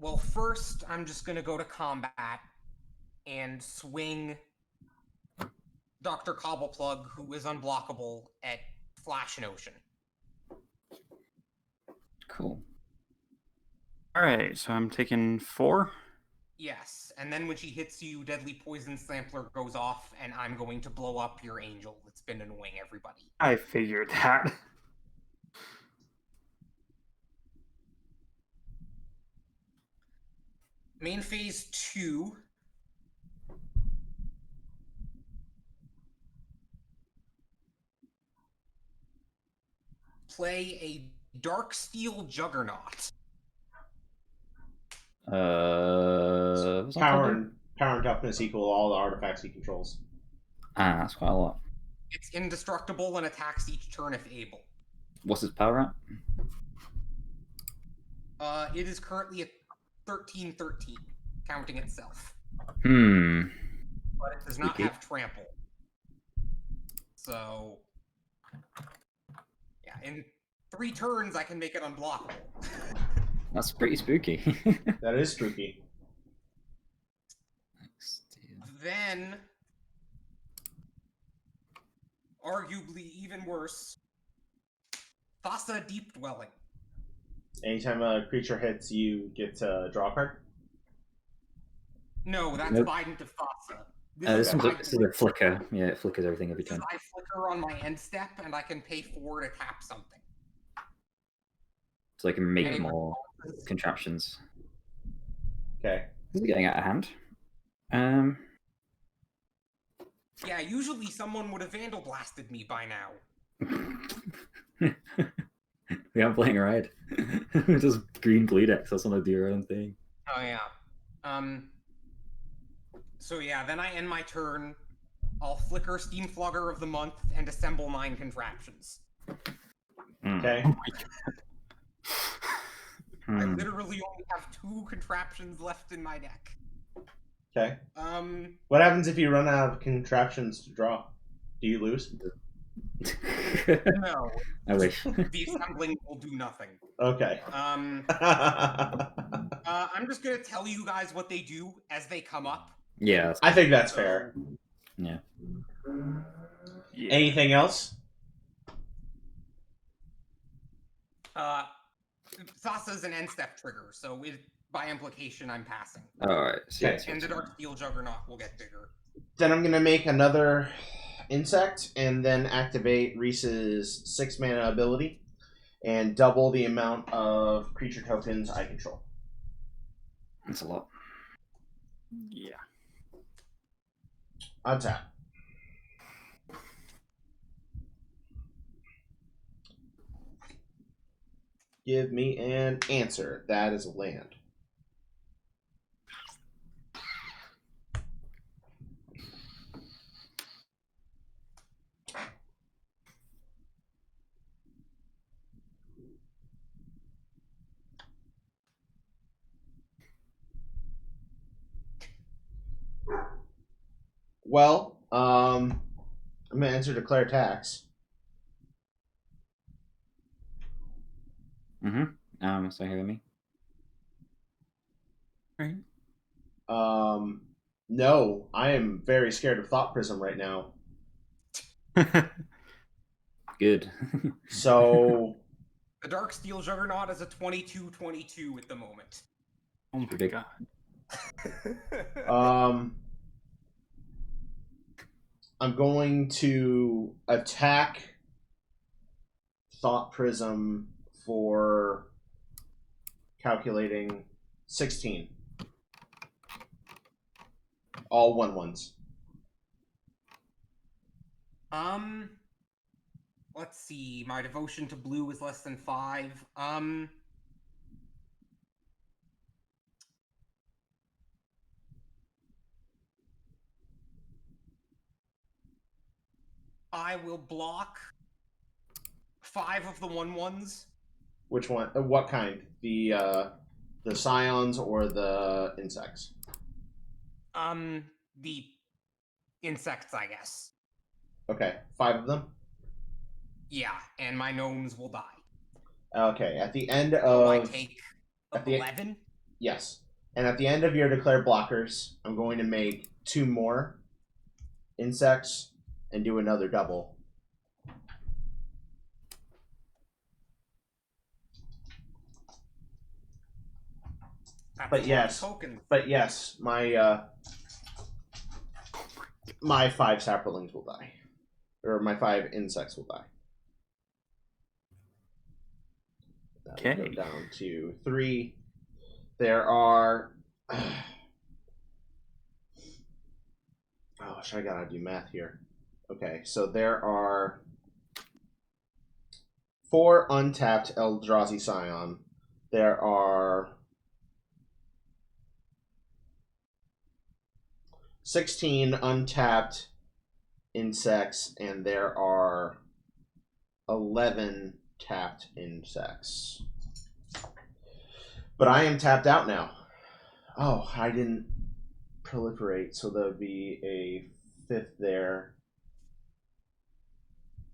Well, first, I'm just gonna go to combat and swing Dr. Cobbleplug, who is unblockable, at Flash and Ocean. Cool. Alright, so I'm taking 4. Yes, and then when she hits you, Deadly Poison Sampler goes off, and I'm going to blow up your angel that's been annoying everybody. I figured that. Main phase 2. Play a Darksteel Juggernaut. What's that Power called? and toughness equal all the artifacts he controls. That's quite a lot. It's indestructible and attacks each turn if able. What's its power at? It is currently at 13/13, counting itself. But it does not have trample. So, yeah, in 3 turns I can make it unblockable. That's pretty spooky. That is spooky. Then, arguably even worse, Thassa Deep Dwelling. Anytime a creature hits, you get to draw a card. No, that's Nope. Biden to Thassa. This is a flicker. Yeah, it flickers everything every time. I flicker on my end step, and I can pay 4 to tap something. So I can make Any more contraptions. Okay. This is getting out of hand. Yeah, usually someone would have Vandal Blasted me by now. We aren't playing red. Just green blue decks. That's want to do your own thing. Oh yeah. So yeah, then I end my turn. I'll flicker Steam Flogger of the Month and assemble 9 contraptions. Okay. Oh my god. I literally only have 2 contraptions left in my deck. Okay. What happens if you run out of contraptions to draw? Do you lose? No. I wish. The assembling will do nothing. Okay. I'm just gonna tell you guys what they do as they come up. Yeah. That's I think that's fair. Yeah. Yeah. Anything else? Sasa's an end step trigger, so by implication, I'm passing. Alright. So Okay. yeah, so And the it's- Dark Steel Juggernaut will get bigger. Then I'm gonna make another insect and then activate Reese's 6-mana ability and double the amount of creature tokens I control. That's a lot. Yeah. Untap. Give me an answer. That is a land. Well, I'm gonna answer declare tax. So hear me. Right. No, I am very scared of Thought Prism right now. Good. So The Dark Steel Juggernaut is a 22/22 at the moment. Oh my Big. god. I'm going to attack Thought Prism for calculating 16. All 1/1s. Let's see. My devotion to blue is less than 5. I will block 5 of the 1/1s. Which one? What kind? The scions or the insects? The insects, I guess. Okay, 5 of them. Yeah, and my gnomes will die. Okay, at the end So I of take at the- 11. yes, and at the end of your declare blockers, I'm going to make 2 more insects and do another double. That's But a lot of yes. tokens. But yes, my 5 saplings will die, or my 5 insects will die. That will Okay. go down to 3. There are. Oh, I gotta do math here. Okay, so there are 4 untapped Eldrazi Scion. There are 16 untapped insects, and there are 11 tapped insects. But I am tapped out now. Oh, I didn't proliferate, so there would be a 5th there.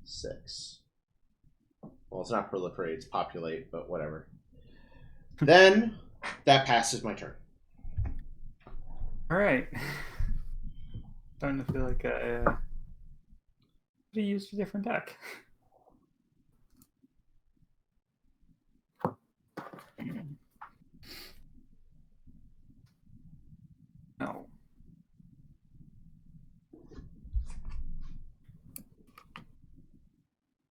6. Well, it's not proliferate, it's populate, but whatever. Then, that passes my turn. Alright. Starting to feel like I could have used a different deck. No.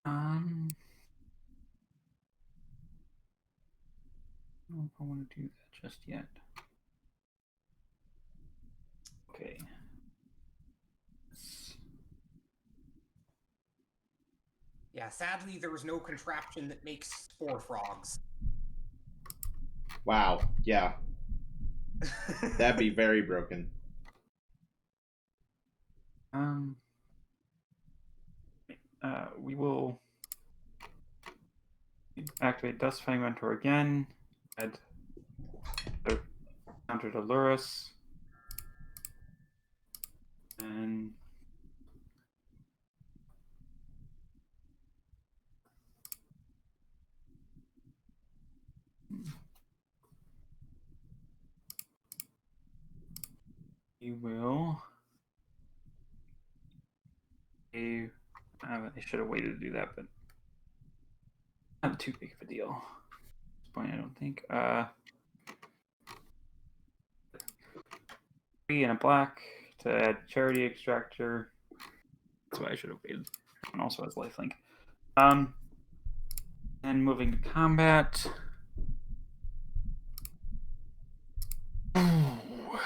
I don't know if I want to do that just yet. Okay. Yeah, sadly, there was no contraption that makes spore frogs. Wow, yeah, that'd be very broken. we will activate Dustifying Mentor again. Add the counter to Lurrus. And we will. I should have waited to do that, but not too big of a deal. At this point, I don't think. 3 and a black to add Charity Extractor. That's why I should have waited. And also has lifelink. And moving to combat. Ooh.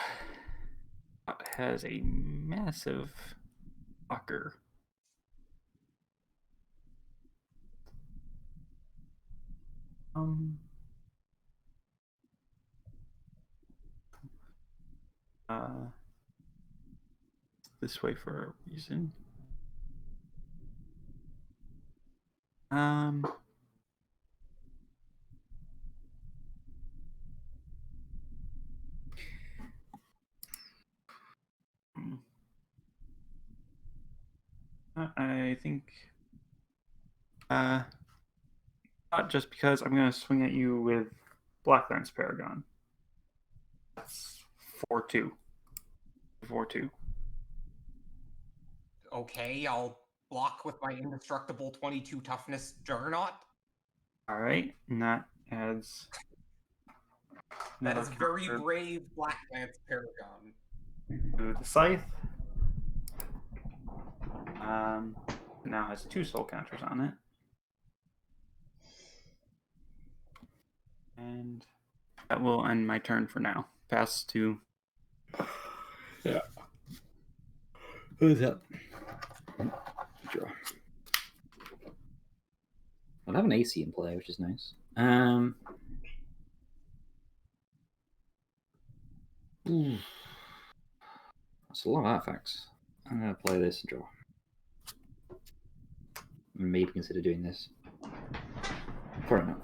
That has a massive blocker. This way for a reason. I think not just because I'm going to swing at you with Blacklands Paragon. That's 4-2. 4-2. Okay, I'll block with my indestructible 22 toughness Juggernaut. All right, and that adds. That is very counter brave Blacklands Paragon. to the Scythe. Now has 2 soul counters on it. And that will end my turn for now. Pass to. Yeah. Who's up? Draw. I'll have an AC in play, which is nice. That's a lot of artifacts. I'm gonna play this and draw. Maybe consider doing this. Probably not.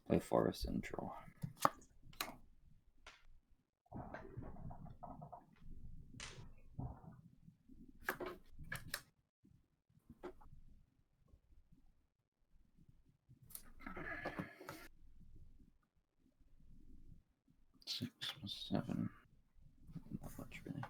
Play forest and draw. Six, 7. Not much really.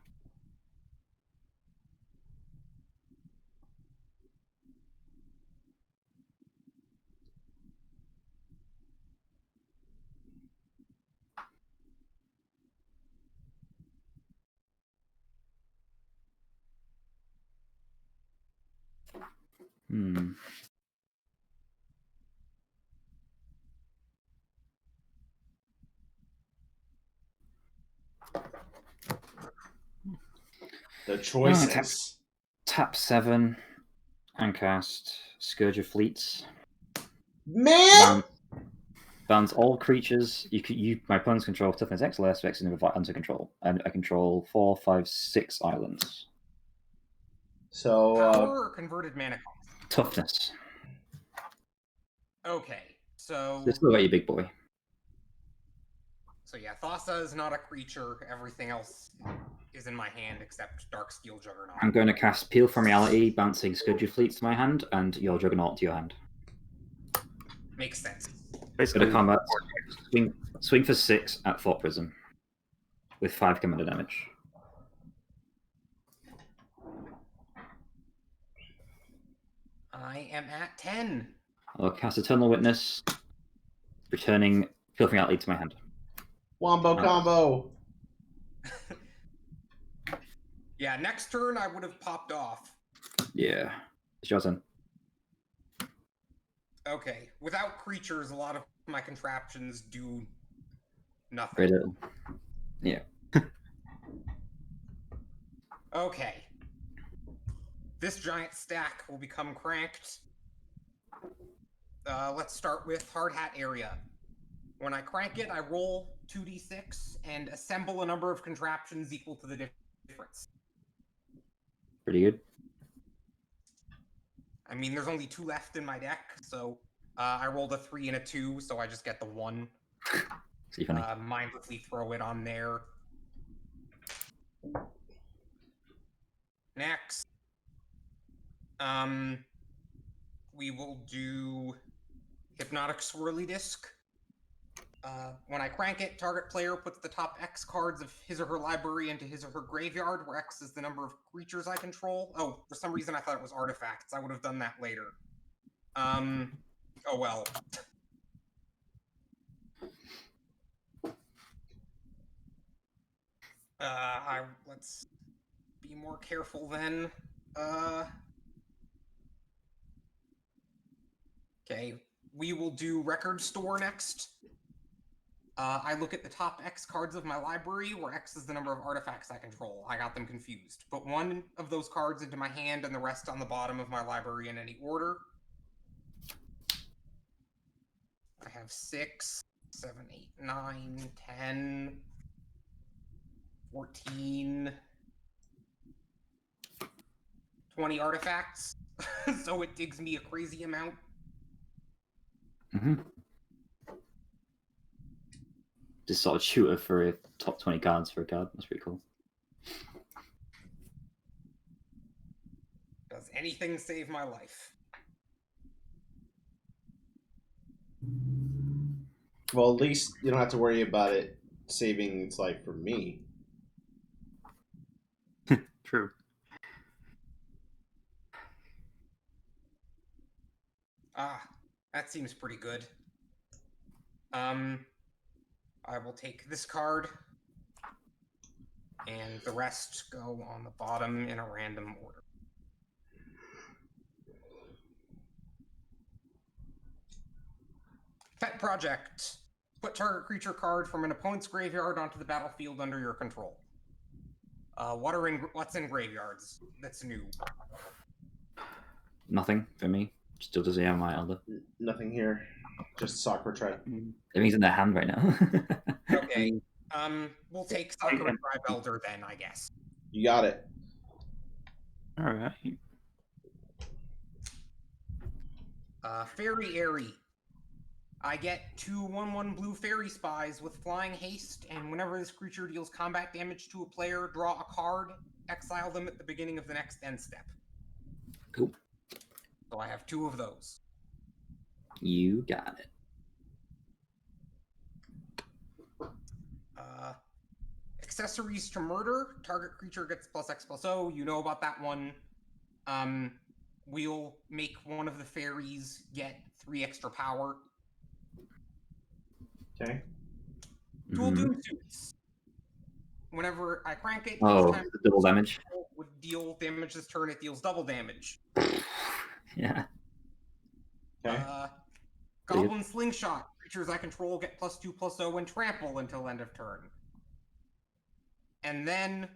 The choices. Tap 7 and cast Scourge of Fleets. Man! Bans all creatures. My opponents control toughness X less, X under control, and I control 4, 5, 6 islands. So Power or converted mana cost? Toughness. Okay, so Just look at you, big boy. So yeah, Thassa is not a creature. Everything else is in my hand except Darksteel Juggernaut. I'm going to cast Peel from Reality, bouncing Scourge of Fleets to my hand, and your Juggernaut to your hand. Makes sense. Basically, Go to combat. Swing for 6 at Fort Prism with 5 commander damage. I am at 10. I'll cast Eternal Witness, returning Peel from Reality to my hand. Wombo combo. Yeah, next turn I would have popped off. Yeah. It's your turn. Okay, without creatures, a lot of my contraptions do nothing. Very little. Yeah. Okay. This giant stack will become cranked. Let's start with Hard Hat Area. When I crank it, I roll 2d6 and assemble a number of contraptions equal to the difference. Pretty good. I mean, there's only 2 left in my deck, so I rolled a 3 and a 2, so I just get the 1. See funny. Mindlessly throw it on there. Next, we will do Hypnotic Swirly Disc. When I crank it, target player puts the top X cards of his or her library into his or her graveyard, where X is the number of creatures I control. Oh, for some reason I thought it was artifacts. I would have done that later. Oh well. Let's be more careful then. Okay, we will do Record Store next. I look at the top X cards of my library, where X is the number of artifacts I control. I got them confused. Put one of those cards into my hand and the rest on the bottom of my library in any order. I have 6, 7, 8, 9, 10, 14, 20 artifacts. So it digs me a crazy amount. Mm-hmm. Just sort of shooter for a top 20 cards for a card. That's pretty cool. Does anything save my life? Well, at least you don't have to worry about it saving its life for me. True. That seems pretty good. I will take this card, and the rest go on the bottom in a random order. Pet Project. Put target creature card from an opponent's graveyard onto the battlefield under your control. What's in graveyards? That's new. Nothing for me. Still doesn't have my elder. Nothing here. Just Sakura Tribe. Everything's in their hand right now. Okay. We'll take Sakura Tribe Elder then, I guess. You got it. All right. Fairy Airy. I get 2 1/1 blue fairy spies with flying haste, and whenever this creature deals combat damage to a player, draw a card, exile them at the beginning of the next end step. Cool. So I have 2 of those. You got it. Accessories to Murder. Target creature gets +X+0. You know about that one. We'll make one of the fairies get 3 extra power. Okay. Dual Doom Suits. Whenever I crank it, Oh, each time the double damage. would deal damage this turn, it deals double damage. Yeah. Okay. Goblin Slingshot. Creatures I control get +2/+0 and trample until end of turn. And then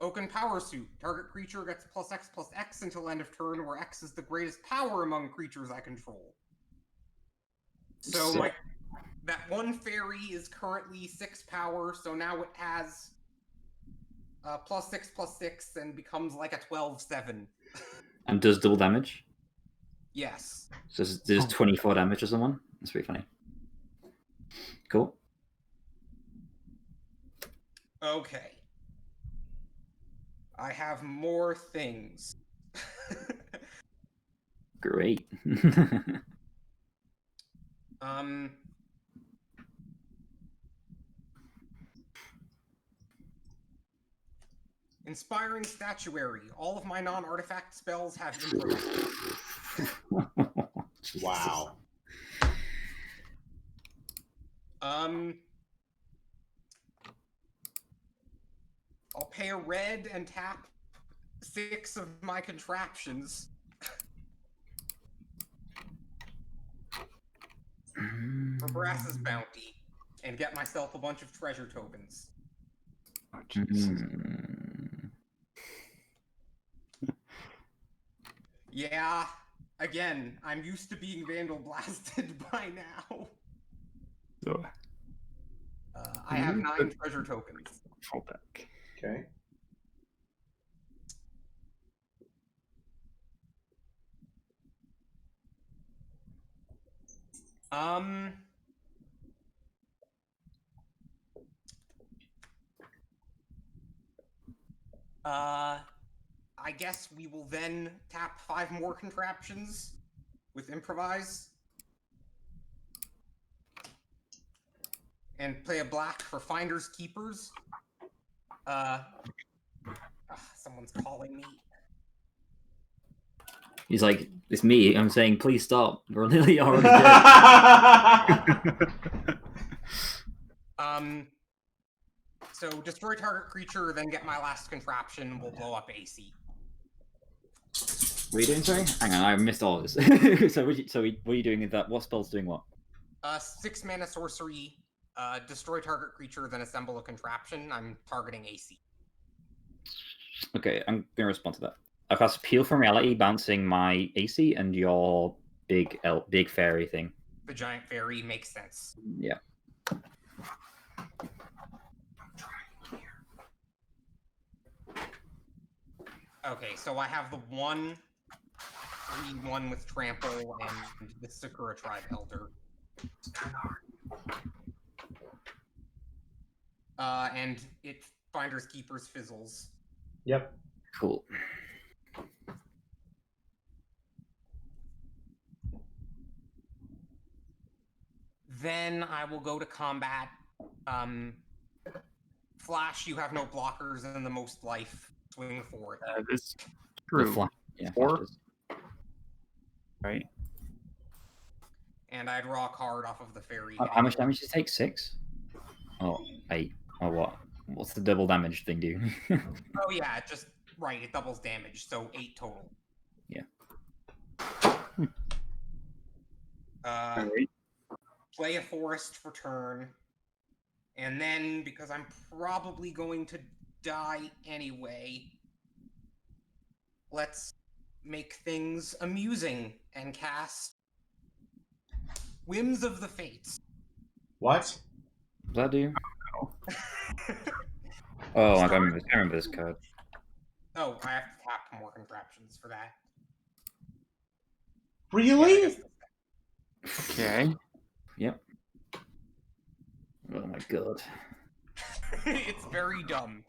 Oaken Power Suit. Target creature gets +X/+X until end of turn, where X is the greatest power among creatures I control. So that one fairy is currently 6 power, so now it has +6/+6 and becomes like a 12/7. And does double damage. Yes. So there's 24 damage or someone. That's pretty funny. Cool. Okay. I have more things. Great. Inspiring Statuary. All of my non-artifact spells have improvise. Wow. I'll pay a red and tap 6 of my contraptions. For Brass's bounty, and get myself a bunch of treasure tokens. Oh, Jesus. Yeah, again, I'm used to being Vandal Blasted by now. So, I have 9 treasure tokens. full deck. Okay. I guess we will then tap 5 more contraptions with improvise. And play a black for finders keepers. Someone's calling me. He's like, it's me. I'm saying, please stop. We're literally already dead. So destroy target creature, then get my last contraption. We'll blow up AC. What are you doing, sorry? Hang on, I missed all of this. So what are you doing with that? What spell's doing what? 6 mana sorcery, destroy target creature, then assemble a contraption. I'm targeting AC. Okay, I'm going to respond to that. I cast Peel from Reality, bouncing my AC and your big fairy thing. The giant fairy makes sense. Yeah. Okay, so I have the 1/3/1 with trample and the Sakura Tribe Elder. And it Finders Keepers fizzles. Yep. Cool. Then I will go to combat. Flash, you have no blockers and the most life. Swing for it. It's true. Yeah, 4. Right. And I draw a card off of the fairy. How much damage does it take? 6? Oh, 8. Or what? What's the double damage thing do? Oh yeah, it doubles damage, so 8 total. Yeah. Right. Play a forest for turn. And then, because I'm probably going to die anyway, let's make things amusing and cast Whims of the Fates. What? Does that do? Oh, I remember this card. Oh, I have to tap more contraptions for that. Really? Okay. Yep. Oh my god. It's very dumb.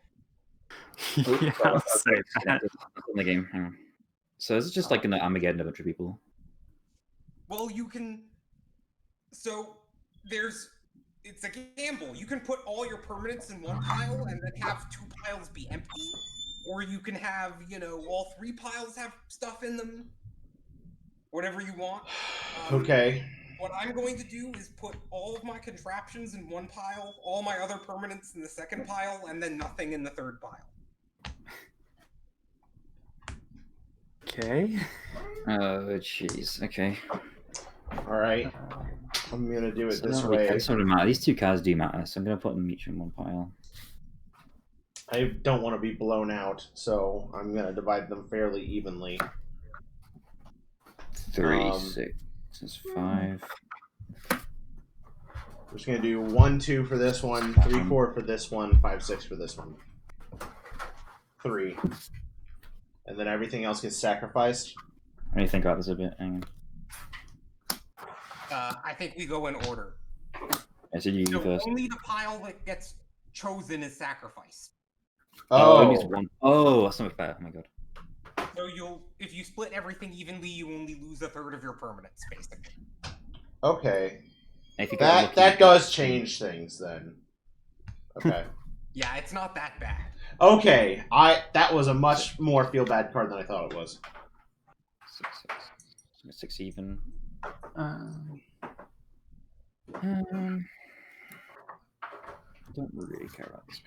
Yeah, I'll say that. In the game. Hang on. So is it just like an Armageddon of a bunch of people? Well, you can... So, it's a gamble. You can put all your permanents in one pile and then have 2 piles be empty. Or you can have, all 3 piles have stuff in them. Whatever you want. Okay. What I'm going to do is put all of my contraptions in one pile, all my other permanents in the second pile, and then nothing in the third pile. Okay. Oh, jeez. Okay. Alright. I'm gonna do it this way. It doesn't matter. These 2 cards do matter, so I'm gonna put them each in one pile. I don't want to be blown out, so I'm gonna divide them fairly evenly. 3, 6, 5. We're just gonna do 1, 2 for this one, 3, 4 for this one, 5, 6 for this one. 3. And then everything else gets sacrificed. What do you think about this a bit? Hang on. I think we go in order. I said you So first. only the pile that gets chosen is sacrificed. Only one. Oh, that's not fair. Oh my god. So if you split everything evenly, you only lose 1/3 of your permanents, basically. Okay. If you That does change things then. Okay. Yeah, it's not that bad. Okay. That was a much more feel bad card than I thought it was. 6 even. Don't really care about this.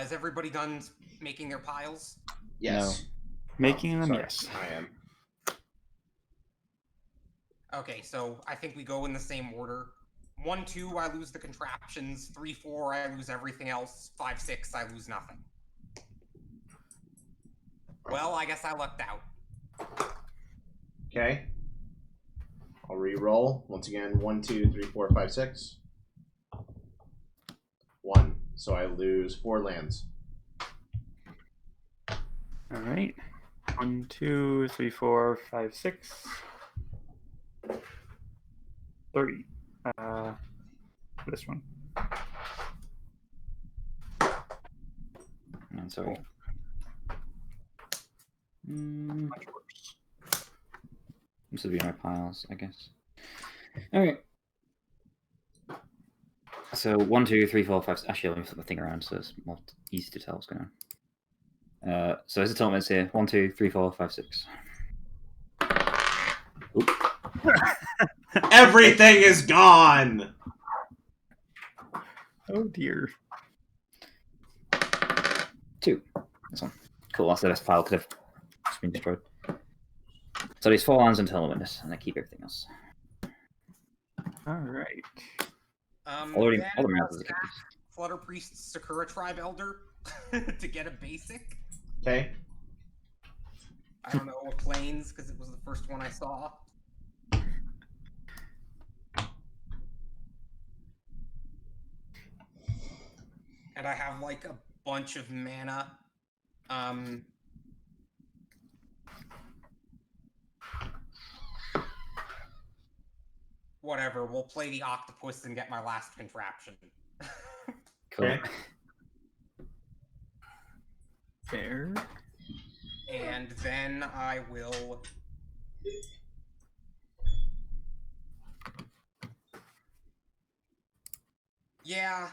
Is everybody done making their piles? Yes. Making them, Sorry, yes. I am. Okay, so I think we go in the same order. 1, 2, I lose the contraptions. 3, 4, I lose everything else. 5, 6, I lose nothing. Well, I guess I lucked out. Okay. I'll re-roll. Once again, 1, 2, 3, 4, 5, 6. 1. So I lose 4 lands. All right. 1, 2, 3, 4, 5, 6. 30. This one. I'm sorry. Much worse. This will be my piles, I guess. Okay. So 1, 2, 3, 4, 5. Actually, let me flip the thing around so it's more easy to tell what's going on. So there's the tournaments here. 1, 2, 3, 4, 5, 6. Oop. Everything is gone. Oh dear. 2. This one. Cool. That's the best pile. Could have just been destroyed. So these 4 lands and tournaments, and I keep everything else. All right. Already, then all the I'll mountains are stack Flutterpriest's Sakura Tribe Elder to get a basic. Okay. I don't know what planes, because it was the first one I saw. And I have like a bunch of mana. Whatever, we'll play the octopus and get my last contraption. Cool. Okay. Fair. And then I will... Yeah.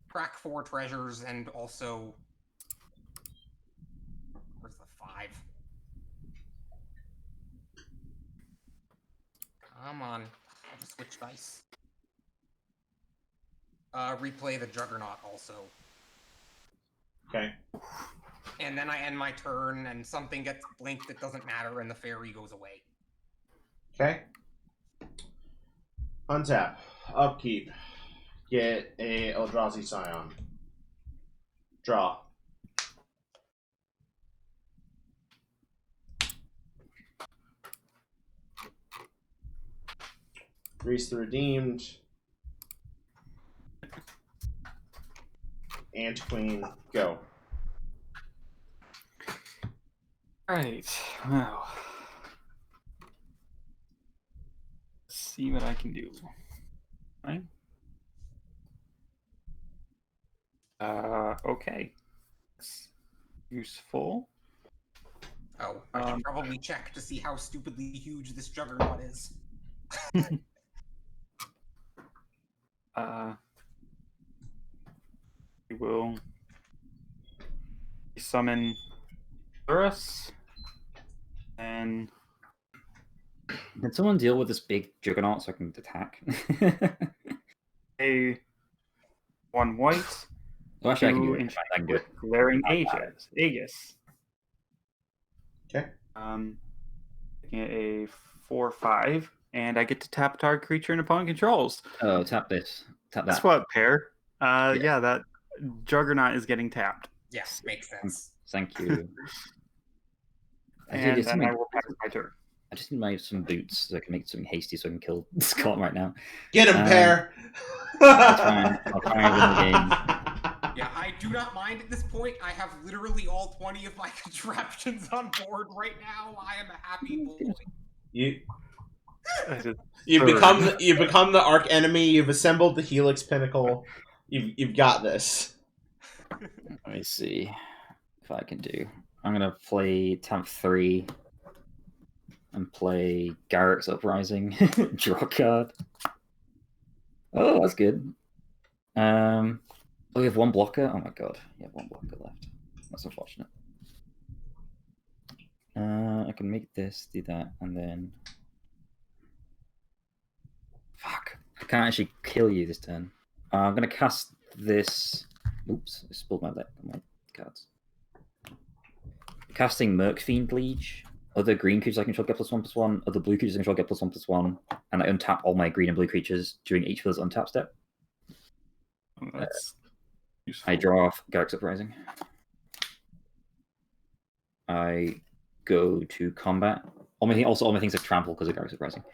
Crack 4 treasures and also... Where's the 5? Come on. I'll just switch dice. Replay the Juggernaut also. Okay. And then I end my turn and something gets blinked that doesn't matter and the fairy goes away. Okay. Untap. Upkeep. Get a Eldrazi Scion. Draw. Grease the Redeemed. Ant Queen, go. Right. Well. Let's see what I can do. Right. Okay. That's useful. Oh, I should probably check to see how stupidly huge this Juggernaut is. We will summon Urus and Did someone deal with this big juggernaut so I can attack? a 1 white. Well, actually, I can do 2 it. I can do with it. glaring Aegis. Okay. Making it a 4/5, and I get to tap a target creature an opponent controls. Oh, tap this. Tap that. That's what, pair. Yeah, that Juggernaut is getting tapped. Yes, makes sense. Thank you. And then I will pass my turn. I just need some boots so I can make something hasty so I can kill Scott right now. Get him, Pear! That's fine. I'll try and win the game. Yeah, I do not mind at this point. I have literally all 20 of my contraptions on board right now. I am a happy boy. You've become the arch enemy. You've assembled the Helix Pinnacle. You've got this. Let me see if I can do. I'm gonna play tap 3 and play Garrick's Uprising. Draw a card. Oh, that's good. Oh, we have 1 blocker. Oh my god, you have 1 blocker left. That's unfortunate. I can make this, do that, and then. Fuck! I can't actually kill you this turn. I'm gonna cast this. Oops, I spilled my cards. Casting Mercfiend Leech. Other green creatures I control get +1/+1. Other blue creatures I control get +1/+1. And I untap all my green and blue creatures during each of those untap step. That's useful. I draw off Garrick's Uprising. I go to combat. All my things have trample because of Garrick's Uprising.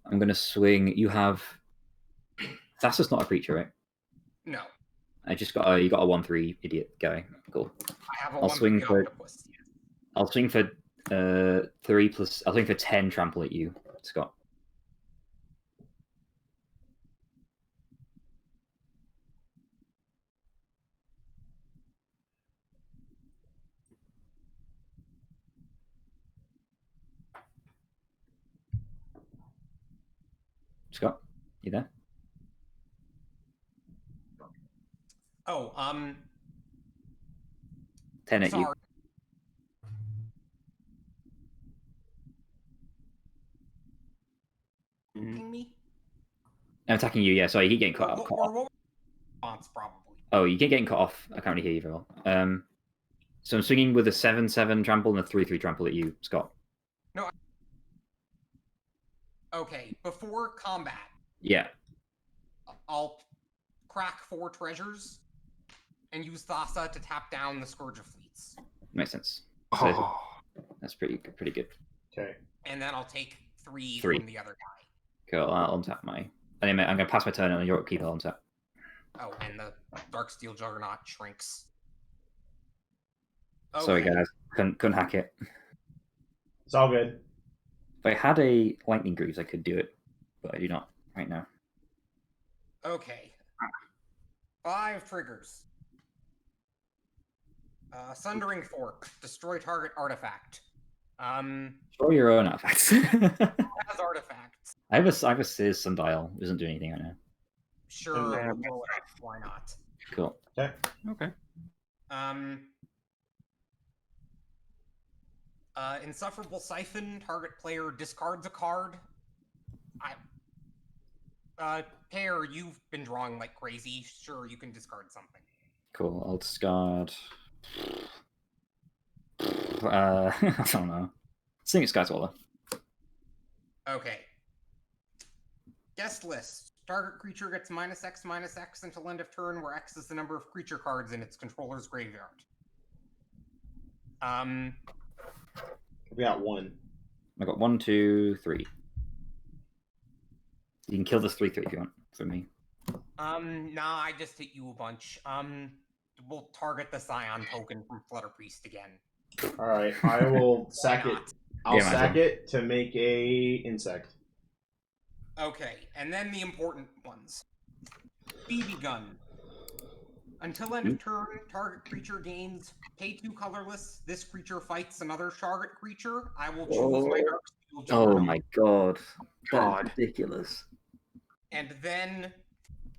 I'm gonna swing. You have. Thassa's not a creature, right? No. I just got you got a 1/3 idiot guy. Cool. I have a I'll 1 swing for- octopus. Yes. I'll swing for 3 plus. I'll swing for 10 trample at you, Scott. Scott, you there? Oh, 10 at you. sorry. Me? I'm attacking you. Yeah, sorry, you keep getting cut off. Response, probably. Oh, you keep getting cut off. I can't really hear you very well. So I'm swinging with a 7/7 trample and a 3/3 trample at you, Scott. Okay, before combat, Yeah. I'll crack 4 treasures and use Thassa to tap down the Scourge of Fleets. Makes sense. So Oh, that's pretty good. Okay. And then I'll take 3 3. from the other guy. Cool. I'll untap my. Anyway, I'm gonna pass my turn on your upkeep. I'll untap. Oh, and the Darksteel Juggernaut shrinks. Sorry, Okay. guys. Couldn't hack it. It's all good. If I had a lightning greaves, I could do it, but I do not right now. Okay. 5 triggers. Sundering Fork. Destroy target artifact. Throw your own artifacts. Has artifacts. I have a Sears sundial. Doesn't do anything right now. Sure, Yeah, we'll roll it up. Why not? Cool. Okay. okay. Insufferable Siphon. Target player discards a card. Pear, you've been drawing like crazy. Sure, you can discard something. Cool. I'll discard. I don't know. I think it's Skyswaller. Okay. Guest list. Target creature gets -X/-X until end of turn, where X is the number of creature cards in its controller's graveyard. We got 1. I got 1, 2, 3. You can kill this 3/3 if you want for me. Nah, I just hit you a bunch. We'll target the Scion token from Flutterpriest again. All right. I will sack it. I'll Yeah, might as sack well. it to make a insect. Okay, and then the important ones. BB gun. Until end of turn, target creature gains pay 2 colorless. This creature fights another target creature. I will choose my Darksteel Juggernaut. Oh my god. God. That's ridiculous. And then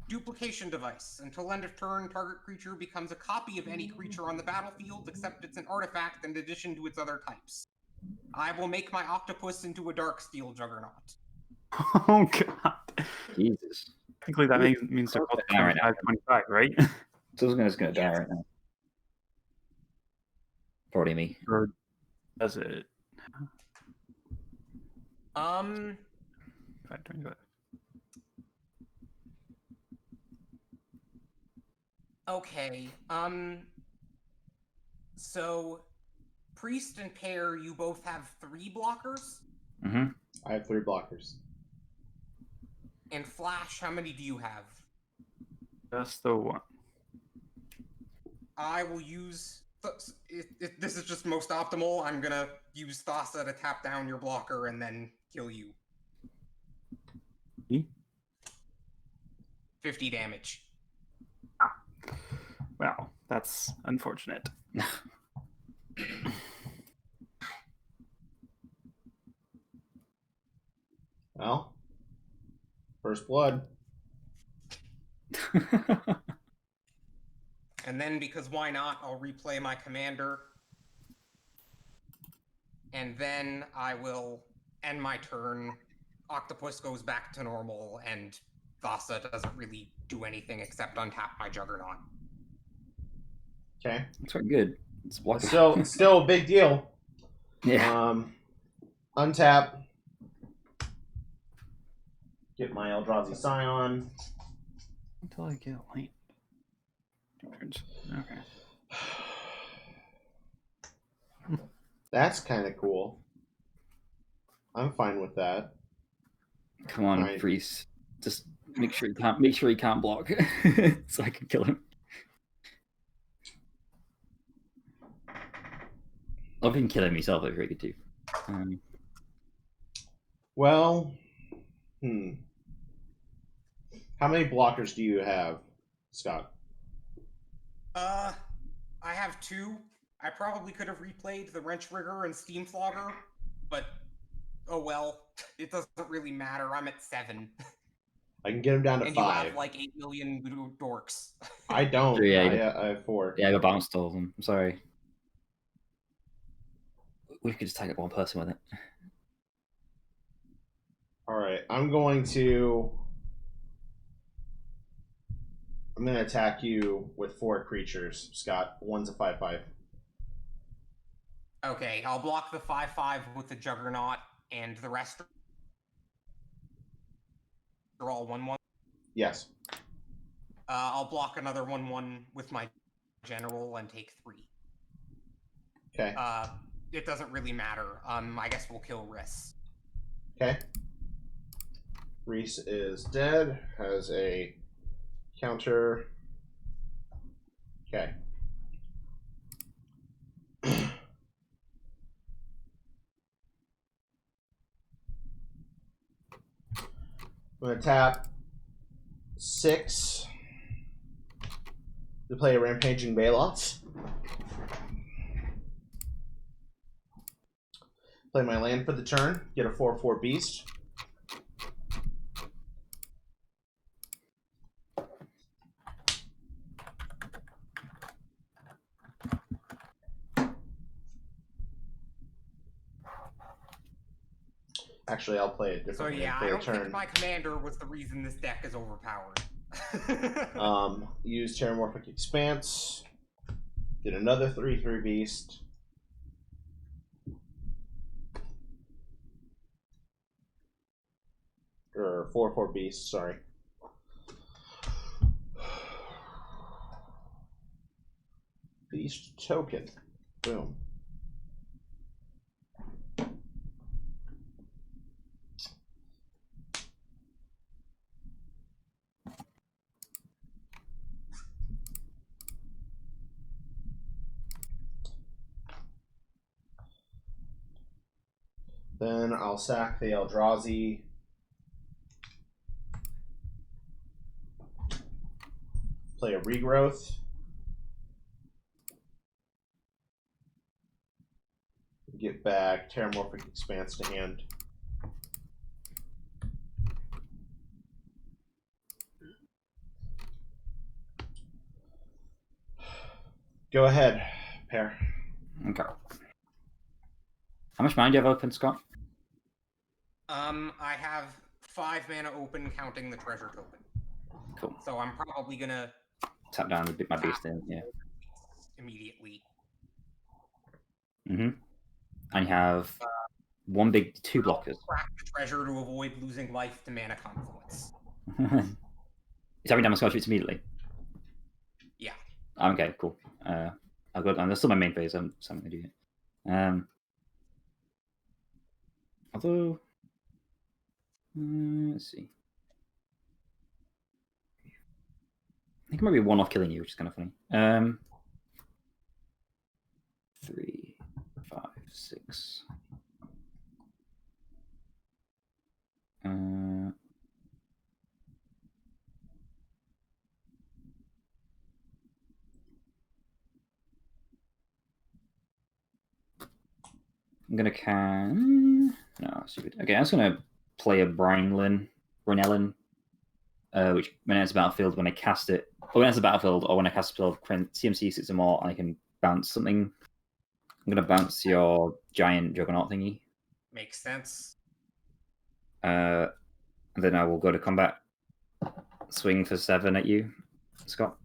duplication device. Until end of turn, target creature becomes a copy of any creature on the battlefield, except it's an artifact in addition to its other types. I will make my octopus into a Darksteel Juggernaut. Oh god. Jesus. Technically, that means they're both Yeah, right now. 25, right? So gonna die right now. Probably me. Or does it? 5, 25. Okay. So Priest and Pear, you both have 3 blockers. Mm-hmm. I have 3 blockers. And Flash, how many do you have? Just the one. I will use... If this is just most optimal, I'm gonna use Thassa to tap down your blocker and then kill you. 50 damage. Wow, that's unfortunate. Well, first blood. And then, because why not, I'll replay my commander. And then I will end my turn. Octopus goes back to normal, and Thassa doesn't really do anything except untap my Juggernaut. Okay. It's quite good. It's Still a big deal. yeah. Untap. Get my Eldrazi Scion. Until I get light. Okay. That's kind of cool. I'm fine with that. Come on, Fine. Priest. Just make sure he can't block, so I can kill him. I've been killing myself. It's really good too. Well, how many blockers do you have, Scott? I have 2. I probably could have replayed the Wrench Rigger and Steam Flogger, but oh well. It doesn't really matter. I'm at 7. I can get him down to And 5. you have like 8 million dorks. I don't. So, yeah, I have 4. Yeah, I got bounced all of them. I'm sorry. We could just target one person with it. Alright, I'm going to attack you with 4 creatures, Scott. One's a 5/5. Okay, I'll block the 5/5 with the Juggernaut, and the rest are all 1/1. Yes. I'll block another 1/1 with my General and take 3. Okay. It doesn't really matter. I guess we'll kill Riss. Okay. Reese is dead. Has a counter. Okay. I'm going to tap 6 to play a Rampaging Baloth. Play my land for the turn. Get a 4/4 beast. Actually, I'll play it So differently. yeah, Play I a don't turn. think my commander was the reason this deck is overpowered. Use Terramorphic Expanse. Get another 3/3 beast. Or 4/4 beast, sorry. Beast token. Boom. Then I'll sack the Eldrazi. Play a Regrowth. Get back Terramorphic Expanse to hand. Go ahead, Pear. Okay. How much mana do you have open, Scott? I have 5 mana open, counting the treasure token. Cool. So I'm probably gonna Tap down the bit my beast in, yeah. immediately. And you have 2 blockers. Crack the treasure to avoid losing life to mana confluence. Is that down my Scotch immediately? Yeah. Okay, cool. I'll go down. That's still my main phase. I'm going to do it. Although, let's see. I think I might be one off killing you, which is kind of funny. 3, 5, 6. I'm gonna no, stupid. Okay, I'm just gonna play a Brynelin, which when it's battlefield, when I cast it, or when it's a battlefield, or when I cast a spell, CMC 6 or more, I can bounce something. I'm gonna bounce your giant juggernaut thingy. Makes sense. And then I will go to combat. Swing for 7 at you, Scott.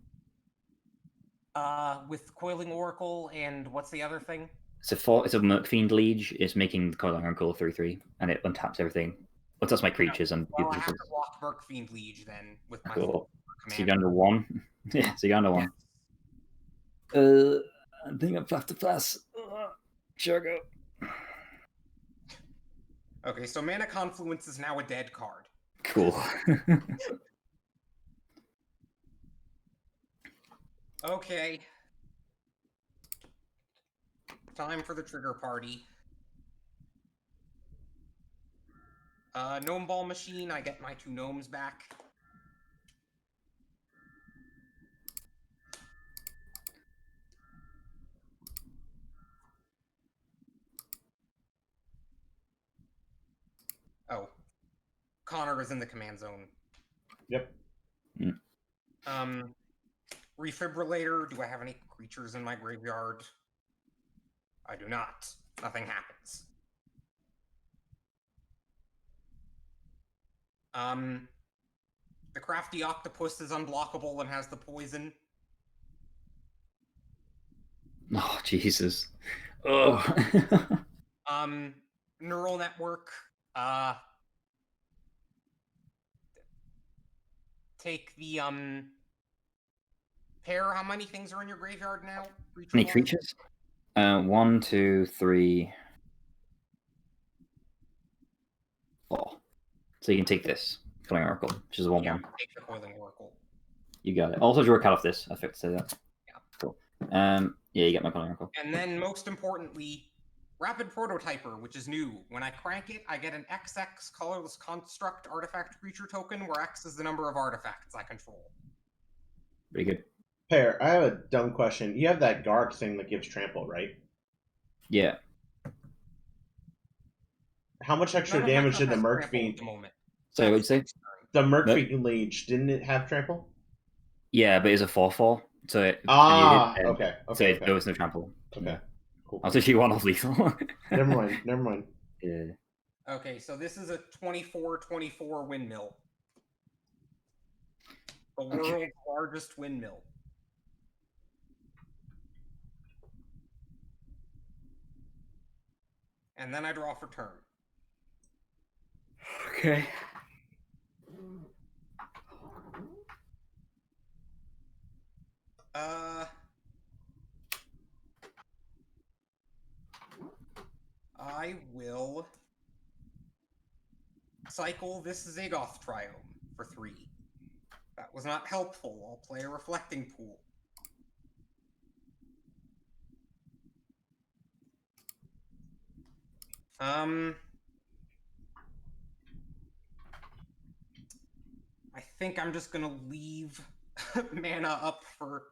With Coiling Oracle and what's the other thing? It's a Merc Fiend Liege. It's making the Coiling Oracle 3/3, and it untaps everything. Well, that's my creatures and. Well, I have to block Merc Fiend Liege then with my cool. command. So you're down to 1. Yeah, so you're down to 1. I think I'm have to pass. Sure, go. Okay, so Mana Confluence is now a dead card. Cool. Okay. time for the trigger party. Gnome ball machine, I get my 2 gnomes back. Oh. Connor is in the command zone. Yep. Refibrillator, do I have any creatures in my graveyard? I do not. Nothing happens. The crafty octopus is unblockable and has the poison. Oh, Jesus. Oh. Neural network, take the, pair, how many things are in your graveyard now? How many creatures? 1, 2, 3, 4. So you can take this. Coiling Oracle, which is a 1-1. Yeah, take the Coiling Oracle. You got it. Also draw a card off this. I forgot to say that. Yeah. Cool. Yeah, you get my Coiling Oracle. And then, most importantly, Rapid Prototyper, which is new. When I crank it, I get an XX colorless construct artifact creature token, where X is the number of artifacts I control. Pretty good. Pear, I have a dumb question. You have that Garg thing that gives trample, right? Yeah. How much extra None of my damage stuff did the has Merc trample Fiend? at the moment. So what'd you say? The Merc Nope. Fiend Liege, didn't it have trample? Yeah, but it's a 4/4. So Okay. so there was no trample. Okay. Yeah. Cool. I'll take you one off lethal. Never mind. Yeah. Okay, so this is a 24/24 windmill. The world's largest windmill. And then I draw for turn. Okay. I will cycle this Zagoth Triome for 3. That was not helpful. I'll play a Reflecting Pool. I think I'm just gonna leave mana up for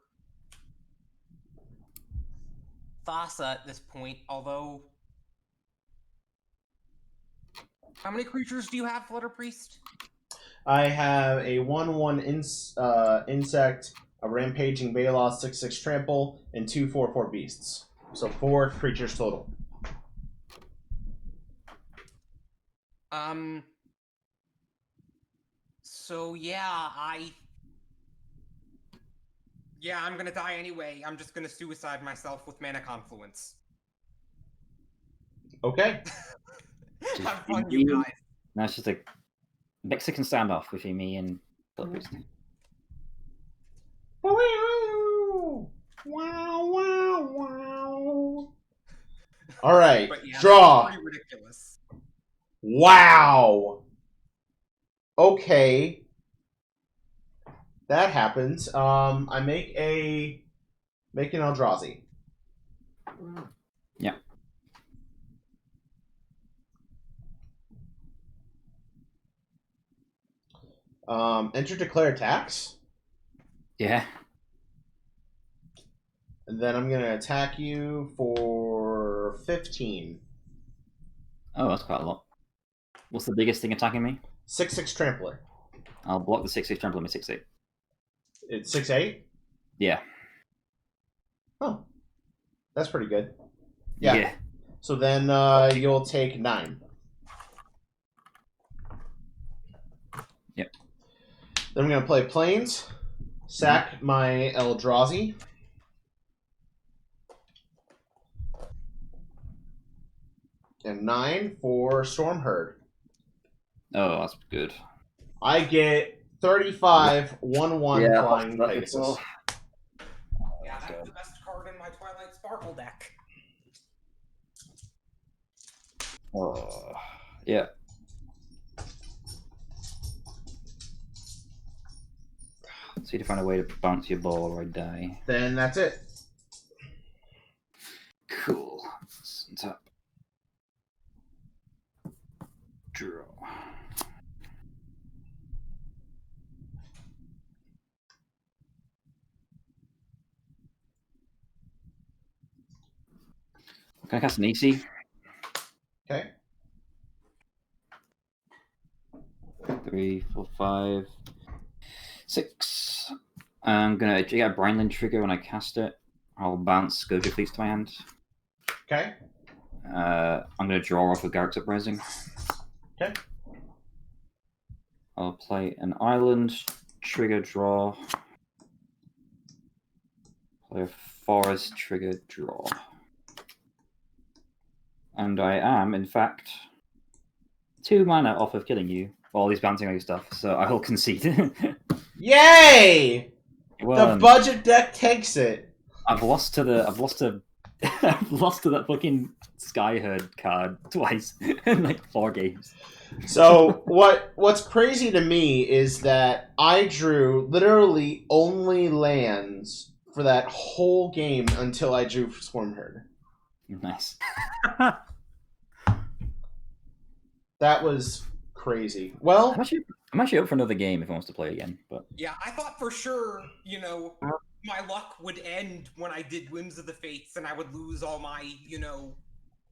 Thassa at this point, although... How many creatures do you have, Flutterpriest? I have a 1/1 insect, a rampaging Balos, 6/6 trample, and 2 4/4 beasts. So 4 creatures total. So yeah, I'm gonna die anyway. I'm just gonna suicide myself with Mana Confluence. Okay. Have fun, you guys. Now it's just a Mexican standoff between me and Flutterpriest. Wow, wow, wow. All right, But yeah, draw. that's pretty ridiculous. Wow. Okay. That happens. I make an Eldrazi. Yeah. Enter declare attacks. Yeah. And then I'm gonna attack you for 15. Oh, that's quite a lot. What's the biggest thing attacking me? 6/6 trampler. I'll block the 6/6 trample with my 6/8. It's 6/8? Yeah. Oh. That's pretty good. Yeah. Yeah. So then you'll take 9. Yep. Then I'm gonna play Plains, sack my Eldrazi. And 9 for Stormherd. Oh, that's good. I get 35 1/1 flying Pegasus. Yeah, that's the best card in my Twilight Sparkle deck. Oh, yeah. See to find a way to bounce your ball or I die. Then that's it. Cool. Tap. Draw. Can I cast an AC? Okay. 3, 4, 5, 6. I'm gonna get a Brineland trigger when I cast it. I'll bounce Gojo Fleets to my hand. Okay. I'm gonna draw off with Garrick's Uprising. Okay. I'll play an island, trigger draw. Play a forest, trigger draw. And I am, in fact, 2 mana off of killing you. All these bouncing on your stuff, so I will concede. Yay! Well, The budget deck takes it. I've lost to that fucking Skyherd card twice in like 4 games. So what's crazy to me is that I drew literally only lands for that whole game until I drew Swarm Herd. Nice. That was crazy. Well, I'm actually up for another game if I wants to play again. But Yeah, I thought for sure, my luck would end when I did Whims of the Fates and I would lose all my,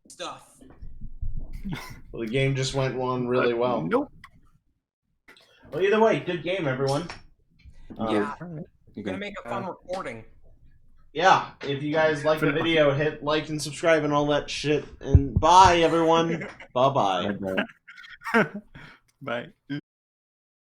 stuff. the game just went on really well. Nope. Well, either way, good game, everyone. Yeah, you're gonna good. make a fun recording. Yeah, if you guys like the video, hit like and subscribe and all that shit. And bye, everyone. Bye-bye. Bye.